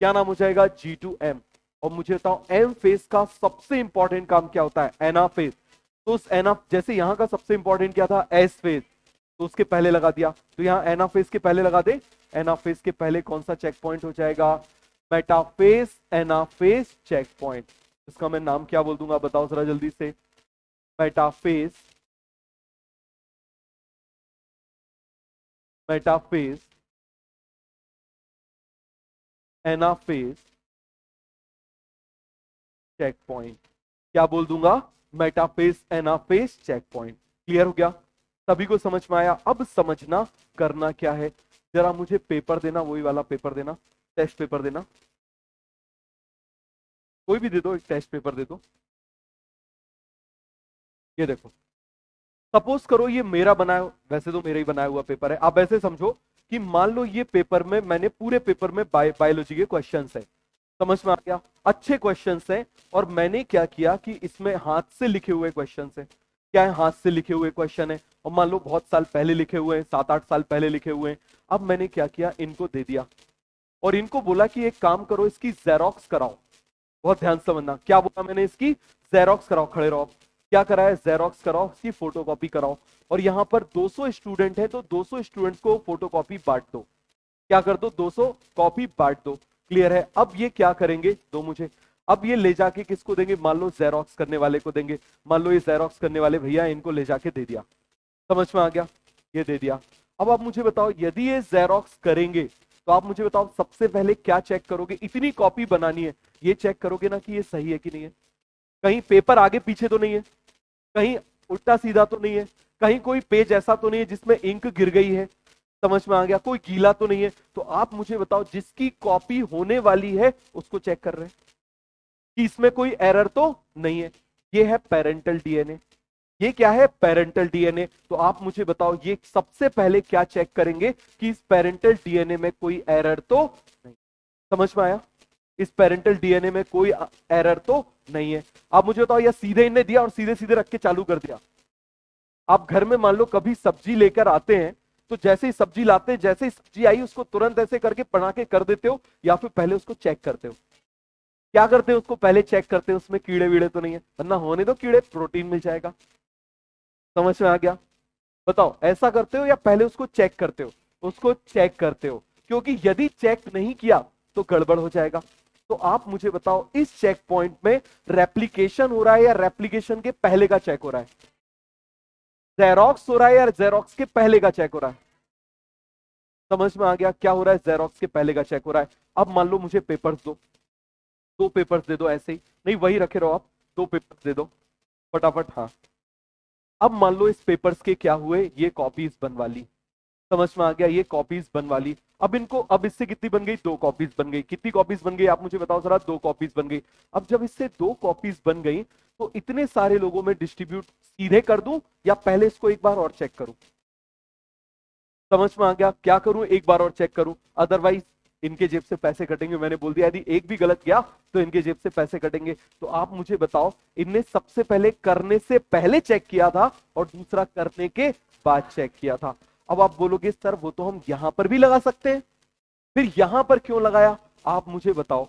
क्या नाम हो जाएगा? G2M। और मुझे बताओ, एम फेज का सबसे इंपॉर्टेंट काम क्या होता है? एना फेज। तो उस एना, जैसे यहां का सबसे इंपॉर्टेंट क्या था? एस फेज, तो उसके पहले लगा दिया। तो यहां एनाफेज के पहले लगा दे। एनाफेज के पहले कौन सा चेक पॉइंट हो जाएगा? Metaphase anaphase checkpoint. इसका मैं नाम क्या बोल दूंगा? बताओ जरा जल्दी से। Metaphase, metaphase anaphase checkpoint. क्या बोल दूंगा? Metaphase anaphase checkpoint. Clear हो गया? सभी को समझ में आया? अब समझना करना क्या है, जरा मुझे पेपर देना, वही वाला पेपर देना, टेस्ट पेपर देना, कोई भी दे दो, एक टेस्ट पेपर दे दो। ये देखो, सपोज करो ये मेरा बनाया, वैसे तो मेरा ही बनाया हुआ पेपर है, आप ऐसे समझो कि मान लो ये पेपर में मैंने पूरे पेपर में बायोलॉजी के क्वेश्चंस है, समझ में आ गया? अच्छे क्वेश्चंस हैं, और मैंने क्या किया कि इसमें हाथ से लिखे हुए क्वेश्चंस हैं। क्या है? हाथ से लिखे हुए क्वेश्चन है, और मान लो बहुत साल पहले लिखे हुए हैं, 7-8 साल पहले लिखे हुए हैं। अब मैंने क्या किया, इनको दे दिया और इनको बोला कि एक काम करो, इसकी जेरोक्स कराओ। बहुत ध्यान से समझना, क्या बोला मैंने? इसकी जेरोक्स कराओ। खड़े रहो। क्या कराया? जेरोक्स कराओ, इसकी फोटोकॉपी कराओ। और यहां पर 200 स्टूडेंट है, तो 200 स्टूडेंट्स को फोटोकॉपी बांट दो। क्या कर दो? 200 कॉपी बांट दो। क्लियर है? अब ये क्या करेंगे, दो मुझे। अब ये ले जाके किसको देंगे? मान लो जेरोक्स करने वाले को देंगे। मान लो ये जेरोक्स करने वाले भैया, इनको ले जाके दे दिया। समझ में आ गया? ये दे दिया। अब आप मुझे बताओ, यदि ये जेरोक्स करेंगे तो आप मुझे बताओ सबसे पहले क्या चेक करोगे? इतनी कॉपी बनानी है, ये चेक करोगे ना कि ये सही है कि नहीं है। कहीं पेपर आगे पीछे तो नहीं है, कहीं उल्टा सीधा तो नहीं है, कहीं कोई पेज ऐसा तो नहीं है जिसमें इंक गिर गई है। समझ में आ गया? कोई गीला तो नहीं है। तो आप मुझे बताओ, जिसकी कॉपी होने वाली है उसको चेक कर रहे हैं कि इसमें कोई एरर तो नहीं है। ये है पेरेंटल डीएनए। ये क्या है? Parental DNA. तो आप मुझे बताओ, ये सबसे पहले क्या चेक करेंगे कि इस पेरेंटल डीएनए में कोई एरर तो नहीं। समझ में आया? इस पेरेंटल डीएनए में कोई एरर तो नहीं है। आप मुझे बताओ, या सीधे इन्हें दिया और सीधे सीधे रख के चालू कर दिया। आप घर में मान लो कभी सब्जी लेकर आते हैं, तो जैसे ही सब्जी लाते हैं, जैसे ही सब्जी आई उसको तुरंत ऐसे करके बना के कर देते हो, या फिर पहले उसको चेक करते हो? क्या करते हो? उसको पहले चेक करते हो उसमें कीड़े वीड़े तो नहीं है, वरना होने दो कीड़े, प्रोटीन मिल जाएगा। समझ में आ गया? बताओ, ऐसा करते हो या पहले उसको चेक करते हो? उसको चेक करते हो, क्योंकि यदि चेक नहीं किया तो गड़बड़ हो जाएगा। तो आप मुझे बताओ, इस चेक पॉइंट में रेप्लिकेशन हो रहा है या रेप्लिकेशन के पहले का चेक हो रहा है? जेरोक्स हो रहा है या जेरोक्स के पहले का चेक हो रहा है? समझ में आ गया क्या हो रहा है? जेरोक्स के पहले का चेक हो रहा है। अब मान लो मुझे पेपर्स दो, 2 पेपर्स दे दो, ऐसे ही नहीं, वही रखे रहो आप। 2 पेपर्स दे दो फटाफट। हाँ, अब मान लो इस पेपर्स के क्या हुए, ये कॉपीज बनवा ली। समझ में आ गया? ये कॉपीज बनवा ली। अब इनको, अब इससे कितनी बन गई? 2 कॉपीज बन गई। कितनी कॉपीज बन गई आप मुझे बताओ जरा? 2 कॉपीज बन गई। अब जब इससे 2 कॉपीज बन गई, तो इतने सारे लोगों में डिस्ट्रीब्यूट सीधे कर दूं या पहले इसको एक बार और चेक करूं? समझ में आ गया? क्या करूं? एक बार और चेक करूं, अदरवाइज इनके जेब से पैसे कटेंगे। मैंने बोल दिया, यदि एक भी गलत गया तो इनके जेब से पैसे कटेंगे। तो आप मुझे बताओ, इनने सबसे पहले करने से पहले चेक किया था और दूसरा करने के बाद चेक किया था। अब आप बोलोगे सर वो तो हम यहां पर भी लगा सकते हैं, फिर यहां पर क्यों लगाया? आप मुझे बताओ,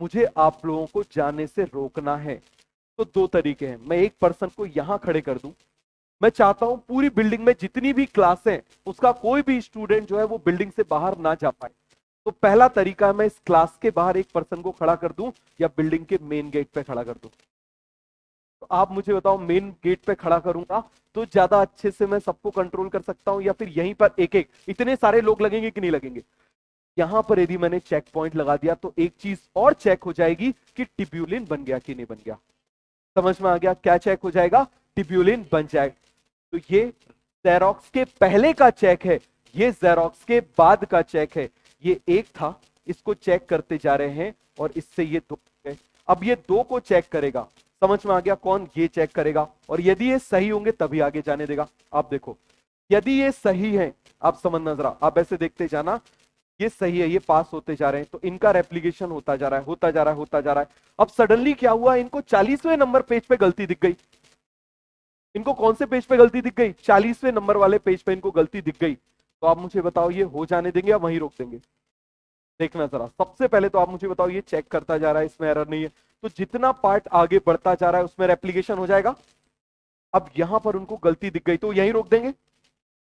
मुझे आप लोगों को जाने से रोकना है। तो 2 तरीके हैं। मैं एक पर्सन को यहां खड़े कर दूं, मैं चाहता हूं पूरी बिल्डिंग में जितनी भी क्लास है उसका कोई भी स्टूडेंट जो है वो बिल्डिंग से बाहर ना जा पाए। तो पहला तरीका है, मैं इस क्लास के बाहर एक पर्सन को खड़ा कर दूं या बिल्डिंग के मेन गेट पे खड़ा कर दूं। तो आप मुझे बताओ, मेन गेट पे खड़ा करूंगा तो ज्यादा अच्छे से मैं सबको कंट्रोल कर सकता हूं, या फिर यहीं पर एक एक इतने सारे लोग लगेंगे कि नहीं लगेंगे? यहां पर यदि मैंने चेक पॉइंट लगा दिया तो एक चीज और चेक हो जाएगी कि टिब्यूलिन बन गया कि नहीं बन गया। समझ में आ गया? क्या चेक हो जाएगा? टिब्यूलिन बन जाएगा। तो ये जेरोक्स के पहले का चेक है, ये जेरोक्स के बाद का चेक है। ये एक था, इसको चेक करते जा रहे हैं और इससे ये 2 है। अब ये 2 को चेक करेगा। समझ में आ गया? कौन? ये चेक करेगा, और यदि ये सही होंगे तभी आगे जाने देगा। आप देखो, यदि ये सही है, आप समझना जरा, आप ऐसे देखते जाना, ये सही है, ये पास होते जा रहे हैं, तो इनका रेप्लिकेशन होता जा रहा है, होता जा रहा है, होता जा रहा है। अब सडनली क्या हुआ? इनको 40वें नंबर पेज पे गलती दिख गई। इनको कौन से पेज पे गलती दिख गई? 40वें नंबर वाले पेज पे इनको गलती दिख गई। तो आप मुझे बताओ, ये हो जाने देंगे या वहीं रोक देंगे? देखना जरा, सबसे पहले तो आप मुझे बताओ, ये चेक करता जा रहा है, इसमें एरर नहीं है, तो जितना पार्ट आगे बढ़ता जा रहा है उसमें रेप्लिकेशन हो जाएगा। अब यहां पर उनको गलती दिख गई तो यहीं रोक देंगे?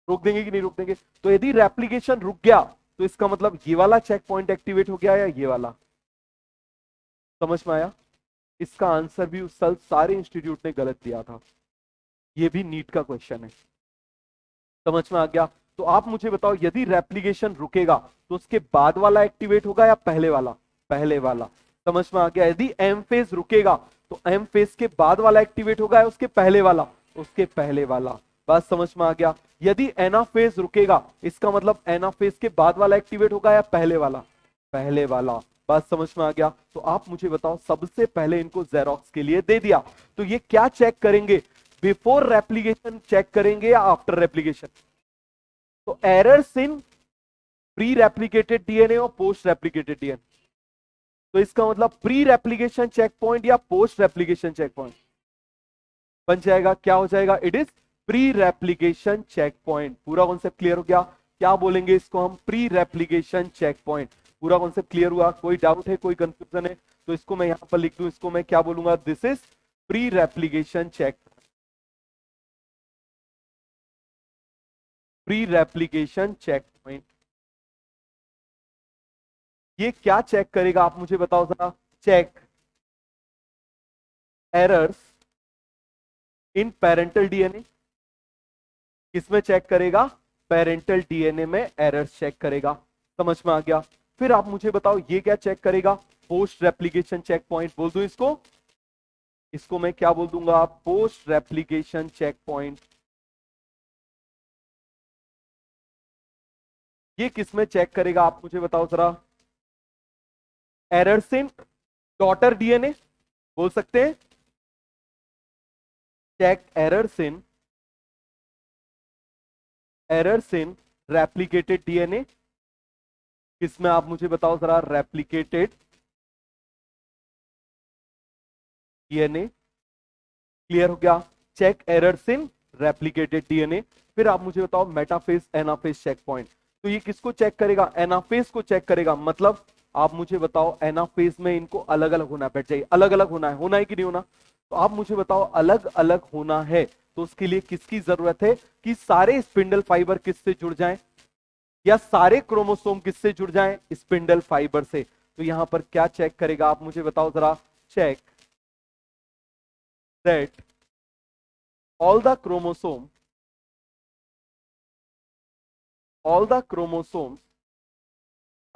रोक देंगे कि नहीं रोक देंगे? तो यदि रेप्लिकेशन रुक गया तो इसका मतलब ये वाला चेक पॉइंट एक्टिवेट हो गया या ये वाला? समझ में आया? इसका आंसर भी उस साल सारे इंस्टीट्यूट ने गलत दिया था। ये भी नीट का क्वेश्चन है। समझ में आ गया? तो आप मुझे बताओ यदि रेप्लिकेशन रुकेगा तो उसके बाद वाला एक्टिवेट होगा या पहले वाला? पहले वाला। समझ में आ गया? यदि एम फेज रुकेगा तो एम फेज के बाद वाला एक्टिवेट होगा या उसके पहले वाला? उसके पहले वाला। बात समझ में आ गया? यदि एना फेज रुकेगा इसका मतलब एना फेज के बाद वाला एक्टिवेट होगा या पहले वाला? पहले वाला। बात समझ में आ गया? तो आप मुझे बताओ सबसे पहले इनको जेरोक्स के लिए दे दिया, तो ये क्या चेक करेंगे? बिफोर रेप्लिकेशन चेक करेंगे या आफ्टर रेप्लिकेशन? तो errors in pre replicated DNA और पोस्ट रेप्लिकेटेड डीएनए। तो इसका मतलब प्री रेप्लिकेशन चेक पॉइंट या पोस्ट रेप्लिकेशन चेक पॉइंट बन जाएगा। क्या हो जाएगा? It is pre replication checkpoint. पूरा कॉन्सेप्ट क्लियर हो गया? क्या बोलेंगे इसको हम? Pre replication checkpoint. पूरा कॉन्सेप्ट क्लियर हुआ? कोई डाउट है, कोई कंफ्यूजन है? तो इसको मैं यहां पर लिख दूं, इसको मैं क्या बोलूंगा? This is pre replication check. Pre replication checkpoint ये क्या चेक करेगा आप मुझे बताओ जरा? Check errors in parental DNA. किसमें चेक करेगा? पेरेंटल डीएनए में एरर्स चेक करेगा। समझ में आ गया? फिर आप मुझे बताओ ये क्या चेक करेगा? पोस्ट रेप्लिकेशन चेक पॉइंट बोल दूं इसको। इसको मैं क्या बोल दूंगा? Post replication checkpoint. ये किसमें चेक करेगा आप मुझे बताओ जरा? एरर्स इन डॉटर डीएनए बोल सकते हैं। Check errors in replicated DNA. किसमें आप मुझे बताओ जरा? Replicated DNA. क्लियर हो गया? Check errors in replicated DNA. फिर आप मुझे बताओ मेटाफेज एनाफेज चेक पॉइंट। तो ये किसको चेक करेगा? एनाफेज को चेक करेगा। मतलब आप मुझे बताओ एनाफेज में इनको अलग अलग होना, बैठ जाइए, अलग अलग होना है कि नहीं होना? तो आप मुझे बताओ अलग अलग होना है तो उसके लिए किसकी जरूरत है? कि सारे स्पिंडल फाइबर किससे जुड़ जाएं या सारे क्रोमोसोम किससे जुड़ जाएं? स्पिंडल फाइबर से। तो यहां पर क्या चेक करेगा आप मुझे बताओ जरा? Check that all the chromosome all the chromosomes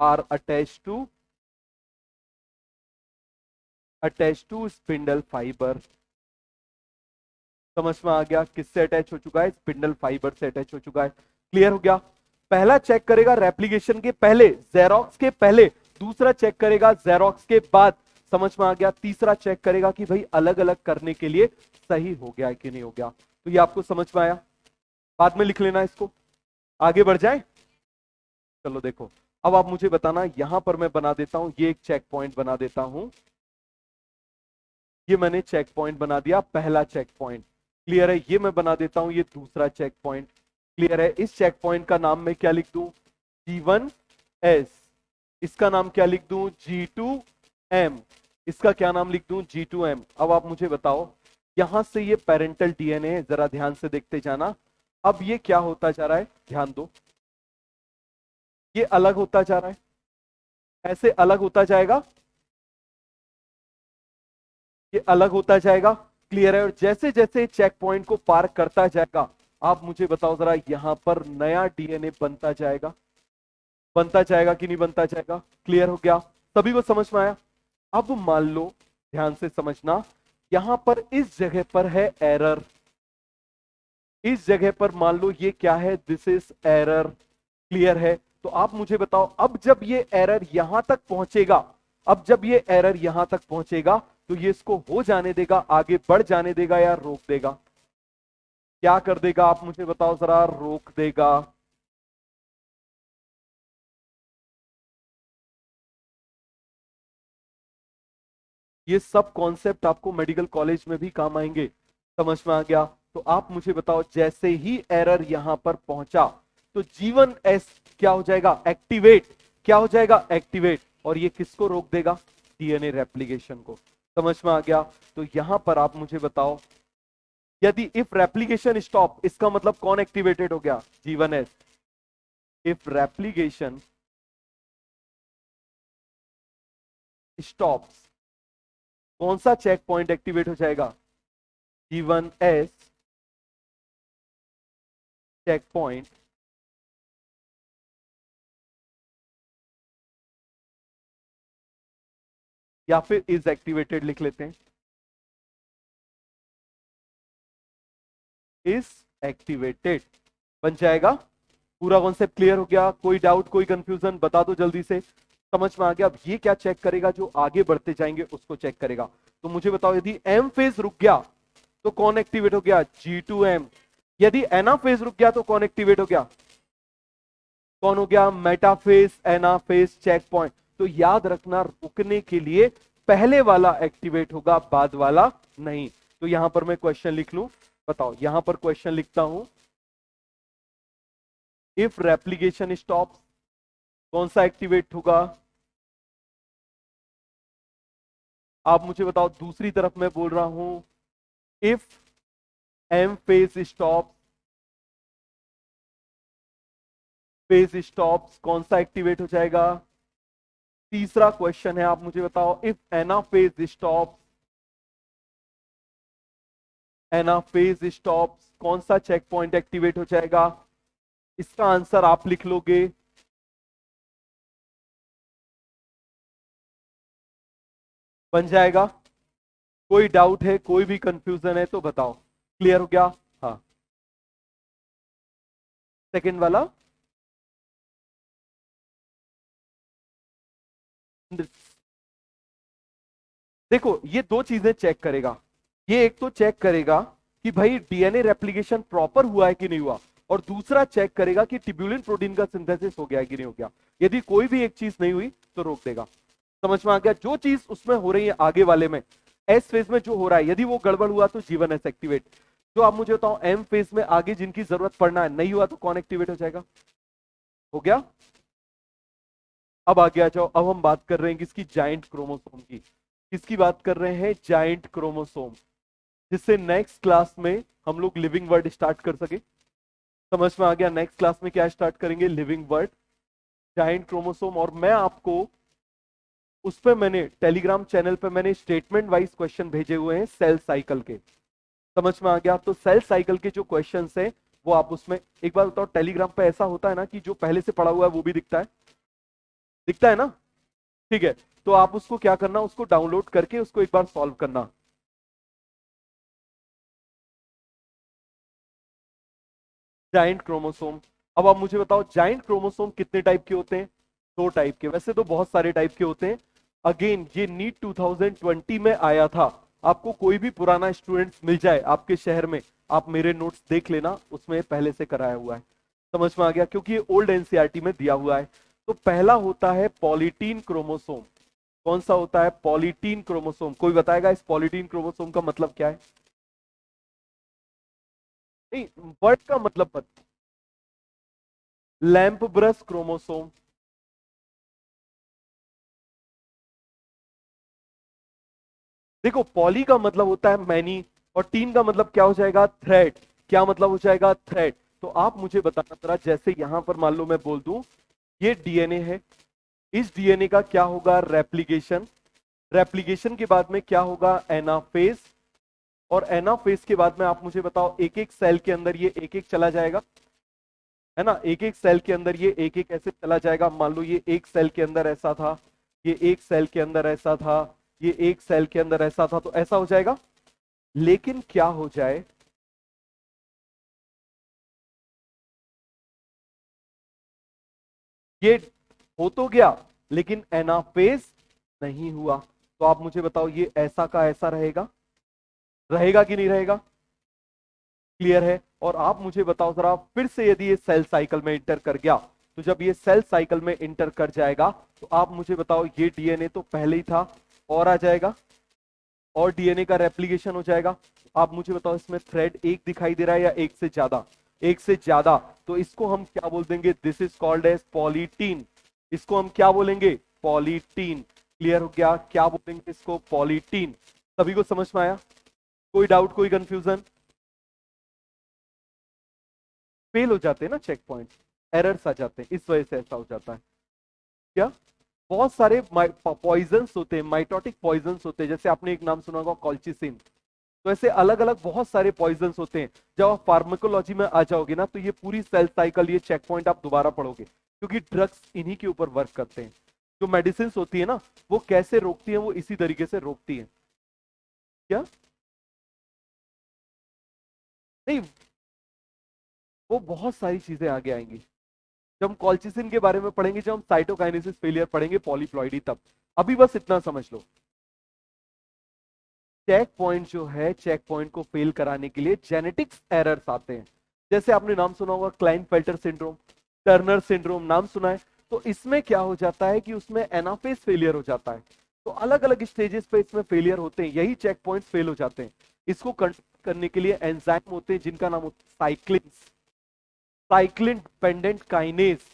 are attached to spindle fiber। समझ में आ गया? किससे अटैच हो चुका है? स्पिंडल फाइबर से अटैच हो चुका है। क्लियर हो गया? पहला चेक करेगा रेप्लिकेशन के पहले, जेरोक्स के पहले। दूसरा चेक करेगा जेरोक्स के बाद। समझ में आ गया? तीसरा चेक करेगा कि भाई अलग अलग करने के लिए सही हो गया कि नहीं हो गया। तो ये आपको समझ में आया? बाद में लिख लेना इसको। आगे बढ़ जाए? चलो देखो, अब आप मुझे बताना, यहां पर मैं बना देता हूं, ये एक चेक पॉइंट बना देता हूं। ये मैंने चेक पॉइंट बना दिया, पहला चेक पॉइंट। क्लियर है? ये मैं बना देता हूं, ये दूसरा चेक पॉइंट। क्लियर है? इस चेक पॉइंट का नाम मैं क्या लिख दूं? G1S। इसका नाम क्या लिख दूं? G2M। इसका क्या नाम लिख दूं? G2M। अब आप मुझे बताओ, यहां से ये पेरेंटल डीएनए है, जरा ध्यान से देखते जाना। अब ये क्या होता जा रहा है? ध्यान दो, ये अलग होता जा रहा है, ऐसे अलग होता जाएगा, ये अलग होता जाएगा। क्लियर है? और जैसे जैसे चेक पॉइंट को पार करता जाएगा, आप मुझे बताओ जरा, यहां पर नया डीएनए बनता जाएगा। बनता जाएगा कि नहीं बनता जाएगा? क्लियर हो गया? सभी को समझ में आया? अब मान लो, ध्यान से समझना, यहां पर इस जगह पर है एरर। इस जगह पर मान लो ये क्या है? This is error. क्लियर है? तो आप मुझे बताओ, अब जब ये एरर यहां तक पहुंचेगा, अब जब ये एरर यहां तक पहुंचेगा तो ये इसको हो जाने देगा, आगे बढ़ जाने देगा या रोक देगा? क्या कर देगा आप मुझे बताओ जरा? रोक देगा। ये सब कॉन्सेप्ट आपको मेडिकल कॉलेज में भी काम आएंगे। समझ में आ गया? तो आप मुझे बताओ, जैसे ही एरर यहां पर पहुंचा तो G1S क्या हो जाएगा? एक्टिवेट। क्या हो जाएगा? एक्टिवेट। और ये किसको रोक देगा? डीएनए रेप्लिकेशन को। समझ में आ गया? तो यहां पर आप मुझे बताओ, यदि इफ रेप्लिकेशन स्टॉप, इसका मतलब कौन एक्टिवेटेड हो गया? G1S। इफ रेप्लिकेशन स्टॉप्स, कौन सा चेक पॉइंट एक्टिवेट हो जाएगा? G1S चेक पॉइंट या फिर इज एक्टिवेटेड लिख लेते हैं, इज एक्टिवेटेड बन जाएगा। पूरा कॉन्सेप्ट क्लियर हो गया? कोई डाउट, कोई कंफ्यूजन बता दो जल्दी से। समझ में आ गया? अब ये क्या चेक करेगा? जो आगे बढ़ते जाएंगे उसको चेक करेगा। तो मुझे बताओ, यदि एम फेज रुक गया तो कौन एक्टिवेट हो गया? G2M। यदि एना फेज रुक गया तो कौन एक्टिवेट हो गया? कौन हो गया? Metaphase, anaphase, checkpoint. तो याद रखना, रुकने के लिए पहले वाला एक्टिवेट होगा, बाद वाला नहीं। तो यहां पर मैं क्वेश्चन लिख लूं, बताओ, यहां पर क्वेश्चन लिखता हूं, इफ रेप्लिकेशन स्टॉप कौन सा एक्टिवेट होगा? आप मुझे बताओ। दूसरी तरफ मैं बोल रहा हूं, if M phase stop, phase stops कौन सा एक्टिवेट हो जाएगा? तीसरा क्वेश्चन है, आप मुझे बताओ, if anaphase stop, anaphase stops कौन सा चेक पॉइंट एक्टिवेट हो जाएगा? इसका आंसर आप लिख लोगे। बन जाएगा? कोई डाउट है, कोई भी कंफ्यूजन है तो बताओ। क्लियर हो गया? हाँ, सेकंड वाला। देखो, ये दो चीजें चेक करेगा। ये एक तो चेक करेगा कि भाई डीएनए रेप्लिकेशन प्रॉपर हुआ है कि नहीं हुआ, और दूसरा चेक करेगा कि ट्यूबुलिन प्रोटीन का सिंथेसिस हो गया है कि नहीं हो गया। यदि कोई भी एक चीज नहीं हुई तो रोक देगा। समझ में आ गया? जो चीज उसमें हो रही है आगे वाले में, एस फेज में जो हो रहा है, यदि वो गड़बड़ हुआ तो जीवन एस एक्टिवेट। जो आप मुझे बताओ, एम फेज में आगे जिनकी जरूरत पड़ना है नहीं हुआ तो कौन एक्टिवेट हो जाएगा? हो गया? अब आगे आ जाओ। अब हम बात कर रहे हैं किसकी? जाइंट क्रोमोसोम की। किसकी बात कर रहे हैं? जाइंट क्रोमोसोम, जिससे नेक्स्ट क्लास में हम लोग लिविंग वर्ड स्टार्ट कर सके। समझ में आ गया? नेक्स्ट क्लास में क्या स्टार्ट करेंगे? Living word, giant chromosome. और मैं आपको उस पर, मैंने टेलीग्राम चैनल पे मैंने स्टेटमेंट वाइज क्वेश्चन भेजे हुए हैं सेल साइकिल के। समझ में आ गया? तो सेल साइकिल के जो क्वेश्चंस हैं वो आप उसमें, एक बार बताओ, टेलीग्राम पे ऐसा होता है ना कि जो पहले से पढ़ा हुआ है वो भी दिखता है? दिखता है ना? ठीक है, तो आप उसको क्या करना, उसको डाउनलोड करके उसको एक बार सॉल्व करना। Giant chromosome. अब आप मुझे बताओ, जाइंट क्रोमोसोम कितने टाइप के होते हैं? दो टाइप के। वैसे तो बहुत सारे टाइप के होते हैं। अगेन, ये नीट 2020 में आया था। आपको कोई भी पुराना स्टूडेंट्स मिल जाए आपके शहर में, आप मेरे नोट्स देख लेना, उसमें पहले से कराया हुआ है। समझ में आ गया? क्योंकि ये ओल्ड एनसीईआरटी में दिया हुआ है। तो पहला होता है पॉलीटीन क्रोमोसोम। कौन सा होता है? Polytene chromosome. कोई बताएगा इस पॉलीटीन क्रोमोसोम का मतलब क्या है? नहीं, वर्ड का मतलब लैंप ब्रश क्रोमोसोम। देखो, पॉली का मतलब होता है मैनी, और टीन का मतलब क्या हो जाएगा? थ्रेड। क्या मतलब हो जाएगा? थ्रेड। तो आप मुझे बताना जरा, जैसे यहां पर मान लो मैं बोल दूं ये डीएनए है, इस डीएनए का क्या होगा? रेप्लिकेशन। रेप्लिकेशन के बाद में क्या होगा? एनाफेज। और एनाफेज के बाद में आप मुझे बताओ, एक एक सेल के अंदर ये एक एक चला जाएगा, है ना? एक एक सेल के अंदर ये एक एक ऐसे चला जाएगा। मान लो ये एक सेल के अंदर ऐसा था, ये एक सेल के अंदर ऐसा था, ये एक सेल के अंदर ऐसा था, तो ऐसा हो जाएगा। लेकिन क्या हो जाए, ये हो तो गया लेकिन एनाफेज नहीं हुआ। तो आप मुझे बताओ, ये ऐसा का ऐसा रहेगा? रहेगा कि नहीं रहेगा? क्लियर है? और आप मुझे बताओ जरा, फिर से यदि ये सेल साइकिल में इंटर कर गया, तो जब ये सेल साइकिल में इंटर कर जाएगा, तो आप मुझे बताओ, ये डीएनए तो पहले ही था, और आ जाएगा, और डीएनए का रेप्लिकेशन हो जाएगा। आप मुझे बताओ, इसमें थ्रेड एक दिखाई दे रहा है या एक से ज्यादा? एक से ज्यादा। तो इसको हम क्या बोल देंगे? This is called as polytene. इसको हम क्या बोलेंगे? पॉलीटीन। क्लियर हो गया? क्या बोलेंगे इसको? पॉलीटीन। सभी को समझ में आया? कोई डाउट, कोई कंफ्यूजन? फेल हो जाते हैं ना चेक पॉइंट, एरर्स आ जाते हैं, इस वजह से ऐसा हो जाता है। क्या? बहुत सारे पॉइजन्स होते हैं, माइटोटिक पॉइजन्स होते हैं, जैसे आपने एक नाम सुना होगा, कॉल्चिसिन। तो ऐसे अलग अलग बहुत सारे पॉइजन्स होते हैं। जब आप फार्माकोलॉजी में आ जाओगे ना, तो ये पूरी सेल साइकिल, ये चेक पॉइंट आप दोबारा पढ़ोगे, क्योंकि ड्रग्स इन्हीं के ऊपर वर्क करते हैं। जो मेडिसिन होती है ना, वो कैसे रोकती है, वो इसी तरीके से रोकती है। क्या? नहीं, वो बहुत सारी चीजें आगे आएंगी जब हम कॉल्चिसिन के बारे में पढ़ेंगे, जब हम साइटोकाइनेसिस फेलियर पढ़ेंगे, पॉलीप्लॉइडी, तब। अभी बस इतना समझ लो, चेक पॉइंट जो है, चेक पॉइंट को फेल कराने के लिए जेनेटिक्स एरर्स आते हैं। जैसे आपने नाम सुना होगा क्लाइनफेल्टर सिंड्रोम, टर्नर सिंड्रोम, नाम सुना है। तो इसमें क्या हो जाता है कि उसमें एनाफेज फेलियर हो जाता है। तो अलग अलग स्टेजेस पे इसमें फेलियर होते हैं, यही चेक पॉइंट्स फेल हो जाते हैं। इसको करने के लिए एंजाइम होते हैं जिनका नाम होता है साइक्लिन, साइक्लिन डिपेंडेंट काइनेज।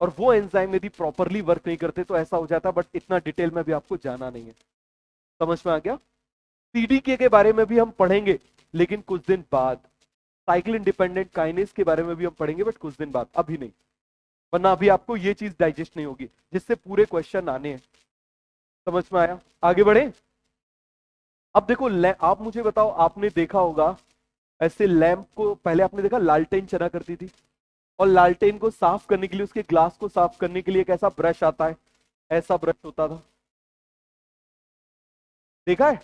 और वो एंजाइम यदि प्रॉपरली वर्क नहीं करते तो ऐसा हो जाता है, बट इतना डिटेल में भी आपको जाना नहीं है। समझ में आ गया? सीडीके के बारे में भी हम पढ़ेंगे, लेकिन कुछ दिन बाद। साइक्लिन डिपेंडेंट काइनेज के बारे में भी हम पढ़ेंगे, बट कुछ दिन बाद, अभी नहीं। वरना अभी आपको ये चीज डाइजेस्ट नहीं होगी, जिससे पूरे क्वेश्चन आने हैं। समझ में आया? आगे बढ़े। अब देखो, आप मुझे बताओ, आपने देखा होगा ऐसे लैंप को, पहले आपने देखा लालटेन चला करती थी, और लालटेन को साफ करने के लिए, उसके ग्लास को साफ करने के लिए एक ऐसा ब्रश आता है, ऐसा ब्रश होता था, देखा है?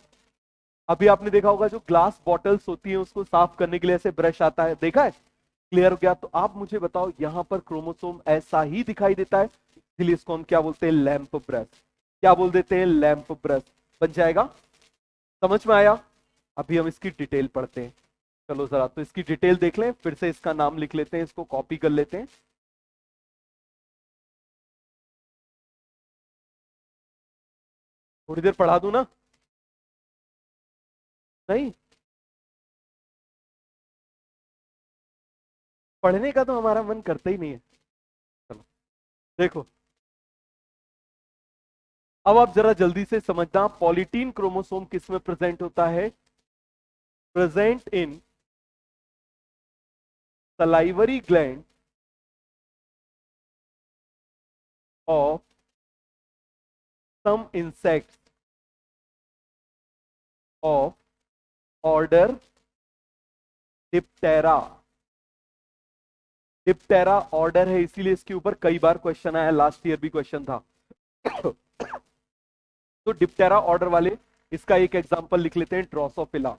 अभी आपने देखा होगा जो ग्लास बॉटल्स होती हैं उसको साफ करने के लिए ऐसे ब्रश आता है, देखा है? क्लियर हो गया? तो आप मुझे बताओ, यहां पर क्रोमोसोम ऐसा ही दिखाई देता है, इसलिए इसको हम क्या बोलते हैं? Lamp brush. क्या बोल देते हैं? Lamp brush. बन जाएगा? समझ में आया? अभी हम इसकी डिटेल पढ़ते हैं। चलो जरा तो इसकी डिटेल देख लें, फिर से इसका नाम लिख लेते हैं, इसको कॉपी कर लेते हैं। थोड़ी देर पढ़ा दूं ना? नहीं, पढ़ने का तो हमारा मन करता ही नहीं है। चलो देखो, अब आप जरा जल्दी से समझना, पॉलीटीन क्रोमोसोम किस में प्रेजेंट होता है? Present in salivary gland of some insects of order Diptera. Diptera order है, इसीलिए इसके ऊपर कई बार क्वेश्चन आया, लास्ट ईयर भी क्वेश्चन था। तो डिप्टेरा ऑर्डर वाले, इसका एक एग्जांपल लिख लेते हैं, ड्रोसोफिला।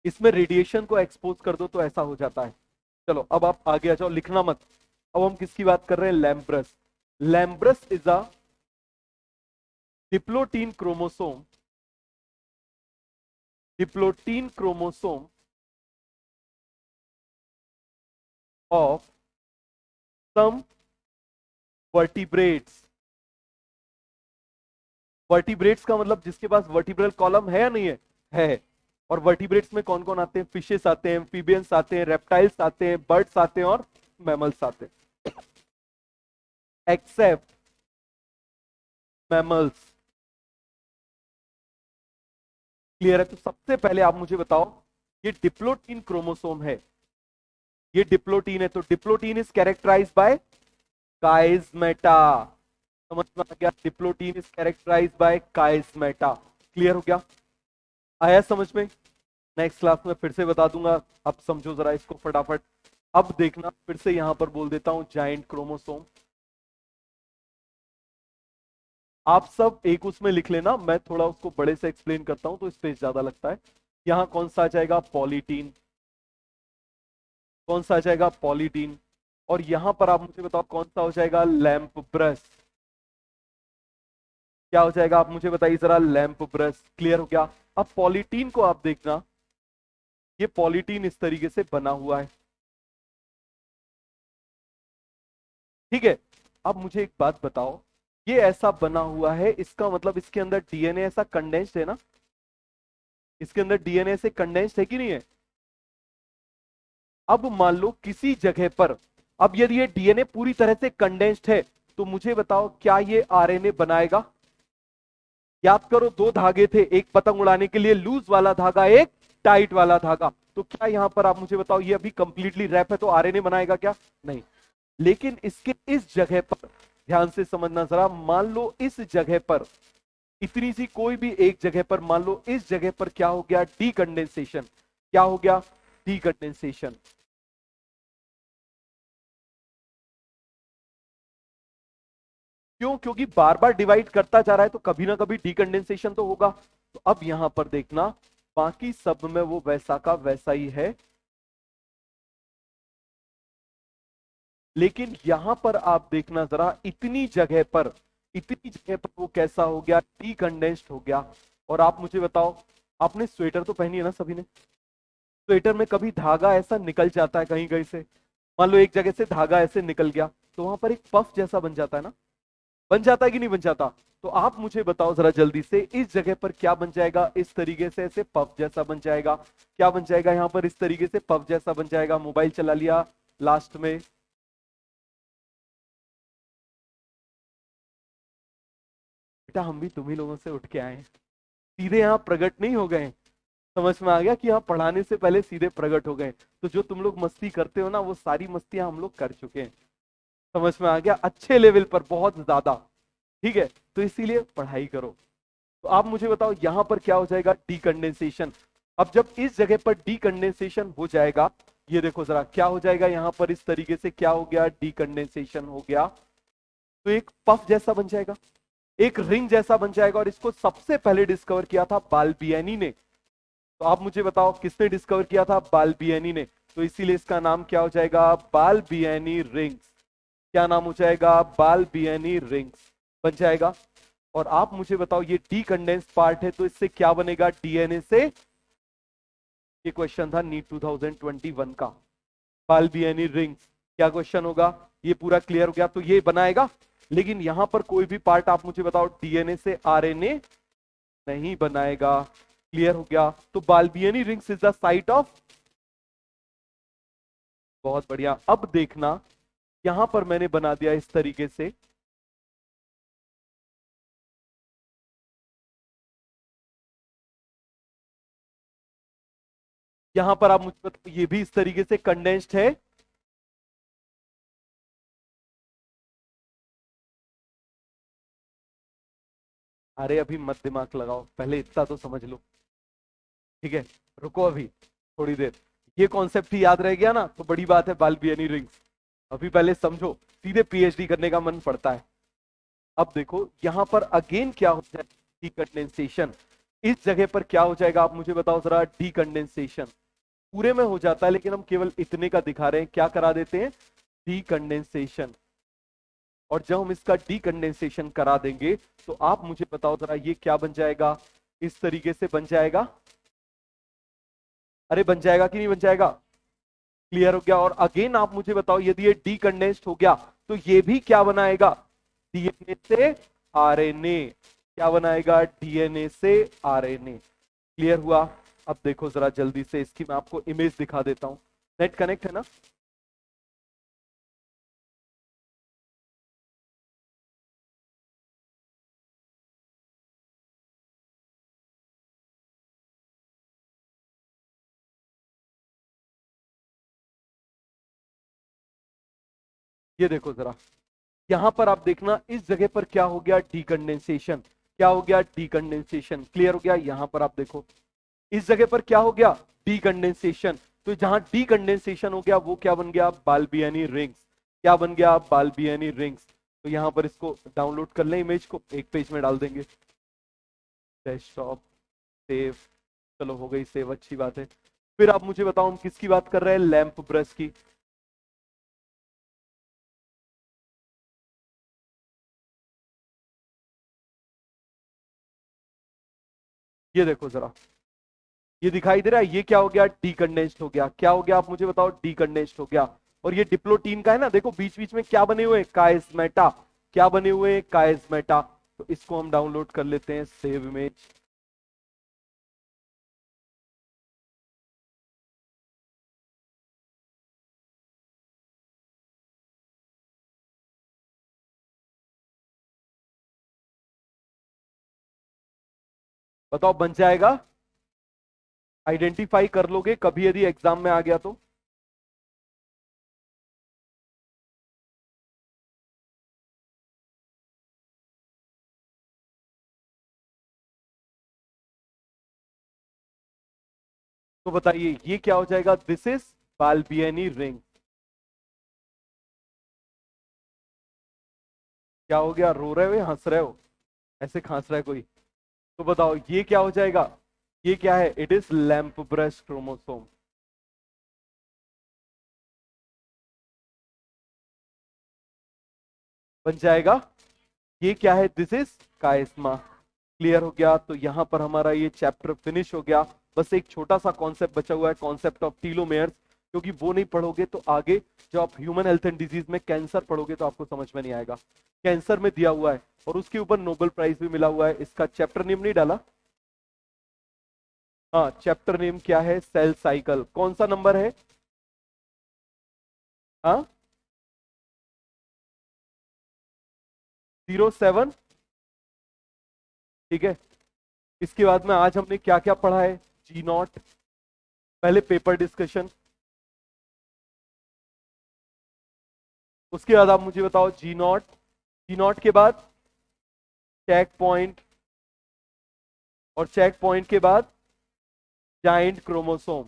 इसमें रेडिएशन को एक्सपोज कर दो तो ऐसा हो जाता है। चलो अब आप आगे आ जाओ, लिखना मत। अब हम किसकी बात कर रहे हैं? Lampbrush. Lampbrush is a diplotene chromosome, diplotene chromosome of some vertebrates. Vertebrates का मतलब जिसके पास वर्टिब्रल कॉलम है या नहीं है? है। और वर्टिब्रेट्स में कौन कौन आते हैं? फिशेस आते हैं, एम्फीबियंस आते हैं, रेप्टाइल्स आते हैं, बर्ड्स आते हैं, और मैमल्स आते हैं। Accept mammals. क्लियर है? तो सबसे पहले आप मुझे बताओ, ये डिप्लोटीन क्रोमोसोम है, ये डिप्लोटीन है, तो diplotene is characterized by chiasmata. समझ में आ गया? Diplotene is characterized by chiasmata. Clear हो गया? आया समझ में? नेक्स्ट क्लास में फिर से बता दूंगा, अब समझो जरा इसको फटाफट। अब देखना, फिर से यहां पर बोल देता हूं, जाइंट क्रोमोसोम। आप सब एक उसमें लिख लेना, मैं थोड़ा उसको बड़े से एक्सप्लेन करता हूं तो स्पेस ज्यादा लगता है। यहां कौन सा आ जाएगा? पॉलीटीन। कौन सा आ जाएगा? पॉलीटीन। और यहां पर आप मुझे बताओ कौन सा हो जाएगा? Lamp brush. क्या हो जाएगा? आप मुझे बताइए जरा, लैंप ब्रश। क्लियर हो गया? अब पॉलीटीन को आप देखना, ये पॉलीटीन इस तरीके से बना हुआ है, ठीक है? अब मुझे एक बात बताओ, ये ऐसा बना हुआ है, इसका मतलब इसके अंदर डीएनए ऐसा कंडेंस्ड है ना? इसके अंदर डीएनए से कंडेंस्ड है कि नहीं है? अब मान लो किसी जगह पर, अब यदि ये डीएनए पूरी तरह से कंडेंस्ड है, तो मुझे बताओ क्या ये आरएनए बनाएगा? याद करो, दो धागे थे, एक पतंग उड़ाने के लिए लूज वाला धागा, एक टाइट वाला धागा। तो क्या यहां पर आप मुझे बताओ, ये अभी कंप्लीटली रैप है तो आरएनए बनाएगा क्या? नहीं। लेकिन इसके इस जगह पर ध्यान से समझना जरा, मान लो इस जगह पर, इतनी सी कोई भी एक जगह पर, मान लो इस जगह पर क्या हो गया? डीकंडेंसेशन। क्या हो गया? डीकंडेंसेशन। क्यों? क्योंकि बार बार डिवाइड करता जा रहा है तो कभी ना कभी डीकंडेंसेशन तो होगा। तो अब यहां पर देखना, बाकी सब में वो वैसा का वैसा ही है, लेकिन यहां पर आप देखना जरा, इतनी जगह पर वो कैसा हो गया, डीकंडेंस्ड हो गया। और आप मुझे बताओ, आपने स्वेटर तो पहनी है ना सभी ने? स्वेटर में कभी धागा ऐसा निकल जाता है कहीं कहीं से, मान लो एक जगह से धागा ऐसे निकल गया, तो वहां पर एक पफ जैसा बन जाता है ना? बन जाता है कि नहीं बन जाता? तो आप मुझे बताओ जरा जल्दी से, इस जगह पर क्या बन जाएगा? इस तरीके से ऐसे पफ जैसा बन जाएगा। क्या बन जाएगा यहां पर? इस तरीके से पफ जैसा बन जाएगा। मोबाइल चला लिया लास्ट में। बेटा हम भी तुम्ही लोगों से उठ के आए हैं, सीधे यहाँ प्रकट नहीं हो गए। समझ में आ गया कि यहाँ पढ़ाने से पहले सीधे प्रकट हो गए। तो जो तुम लोग मस्ती करते हो ना, वो सारी मस्तियां हम लोग कर चुके हैं। समझ में आ गया? अच्छे लेवल पर, बहुत ज्यादा। ठीक है, तो इसीलिए पढ़ाई करो। तो आप मुझे बताओ यहां पर क्या हो जाएगा? डीकंडेंसेशन। अब जब इस जगह पर डीकंडेंसेशन हो जाएगा, ये देखो जरा क्या हो जाएगा यहां पर, इस तरीके से क्या हो गया? डीकंडेंसेशन हो गया, तो एक पफ जैसा बन जाएगा, एक रिंग जैसा बन जाएगा। और इसको सबसे पहले डिस्कवर किया था बाल्बियनी ने। तो आप मुझे बताओ किसने डिस्कवर किया था? बाल्बियनी ने। तो इसीलिए इसका नाम क्या हो जाएगा? बाल्बियनी रिंग्स। क्या नाम हो जाएगा? बाल्बियनी रिंग्स बन जाएगा। और आप मुझे बताओ, ये डीकंडेंस पार्ट है, तो इससे क्या बनेगा? डीएनए से। ये क्वेश्चन था नीट 2021 का, बाल्बियनी रिंग्स। क्या क्वेश्चन होगा? ये पूरा क्लियर हो गया, तो ये बनाएगा। लेकिन यहां पर कोई भी पार्ट आप मुझे बताओ डीएनए से आरएनए नहीं बनाएगा। क्लियर हो गया? तो Balbiani rings is the site of. बहुत बढ़िया। अब देखना, यहां पर मैंने बना दिया इस तरीके से। यहां पर आप मुझे बताओ, ये भी इस तरीके से कंडेंस्ड है। अरे अभी मत दिमाग लगाओ, पहले इतना तो समझ लो। ठीक है, रुको अभी थोड़ी देर। ये कॉन्सेप्ट ही याद रह गया ना, तो बड़ी बात है। बाल्बियनी रिंग्स अभी पहले समझो, सीधे पीएचडी करने का मन पड़ता है। अब देखो यहां पर अगेन क्या हो जाएगा? डीकंडेंसेशन। इस जगह पर क्या हो जाएगा? आप मुझे बताओ जरा। डीकंडेंसेशन पूरे में हो जाता है, लेकिन हम केवल इतने का दिखा रहे हैं। क्या करा देते हैं? डीकंडेंसेशन। और जब हम इसका डीकंडेंसेशन करा देंगे, तो आप मुझे बताओ जरा, ये क्या बन जाएगा? इस तरीके से बन जाएगा। अरे बन जाएगा कि नहीं बन जाएगा? क्लियर हो गया? और अगेन आप मुझे बताओ, यदि ये डीकंडेंस्ड हो गया, तो ये भी क्या बनाएगा? डीएनए से आरएनए। क्या बनाएगा? डीएनए से आरएनए। क्लियर हुआ? अब देखो जरा जल्दी से, इसकी मैं आपको इमेज दिखा देता हूं। नेट कनेक्ट है ना? ये देखो जरा, यहां पर आप देखना, इस जगह पर क्या हो गया? डीकंडेंसेशन। क्या हो गया? डीकंडेंसेशन। क्लियर हो गया? यहां पर आप देखो, इस जगह पर क्या हो गया? डीकंडेंसेशन। तो जहां डीकंडेंसेशन हो गया, वो क्या बन गया? बाल्बियनी रिंग्स। क्या बन गया? बाल्बियनी रिंग्स। तो यहां पर इसको डाउनलोड कर लें, इमेज को एक पेज में डाल देंगे। Desktop, save. चलो हो गई सेव, अच्छी बात है। फिर आप मुझे बताओ, हम किसकी बात कर रहे हैं? लैंप ब्रश की। ये देखो जरा, ये दिखाई दे रहा है? ये क्या हो गया? डीकंडेंस्ड हो गया। क्या हो गया? आप मुझे बताओ। डीकंडेंस्ड हो गया। और ये डिप्लोटीन का है ना, देखो बीच बीच में क्या बने हुए हैं? काइस्मेटा। क्या बने हुए हैं? काइस्मेटा। तो इसको हम डाउनलोड कर लेते हैं, सेव इमेज। बताओ बन जाएगा? आइडेंटिफाई कर लोगे कभी यदि एग्जाम में आ गया तो? तो बताइए ये क्या हो जाएगा? This is Balbiani ring. क्या हो गया, रो रहे हो या हंस रहे हो? ऐसे खांस रहा है कोई? तो बताओ ये क्या हो जाएगा? ये क्या है? It is lamp brush chromosome. बन जाएगा। ये क्या है? This is काइस्मा। क्लियर हो गया? तो यहां पर हमारा ये चैप्टर फिनिश हो गया। बस एक छोटा सा कॉन्सेप्ट बचा हुआ है, कॉन्सेप्ट ऑफ टीलोमेयर्स, क्योंकि वो नहीं पढ़ोगे तो आगे जब आप ह्यूमन हेल्थ एंड डिजीज में कैंसर पढ़ोगे तो आपको समझ में नहीं आएगा। कैंसर में दिया हुआ है और उसके ऊपर नोबेल प्राइज भी मिला हुआ है। इसका चैप्टर नेम नहीं डाला। हाँ, चैप्टर नेम क्या है? Cell cycle. कौन सा नंबर है? हाँ, 07। ठीक है। इसके बाद में आज हमने क्या क्या पढ़ा है? जी नॉट, पहले पेपर डिस्कशन, उसके बाद आप मुझे बताओ जी नॉट, जी नॉट के बाद चेक पॉइंट, और चेक पॉइंट के बाद जाइंट क्रोमोसोम।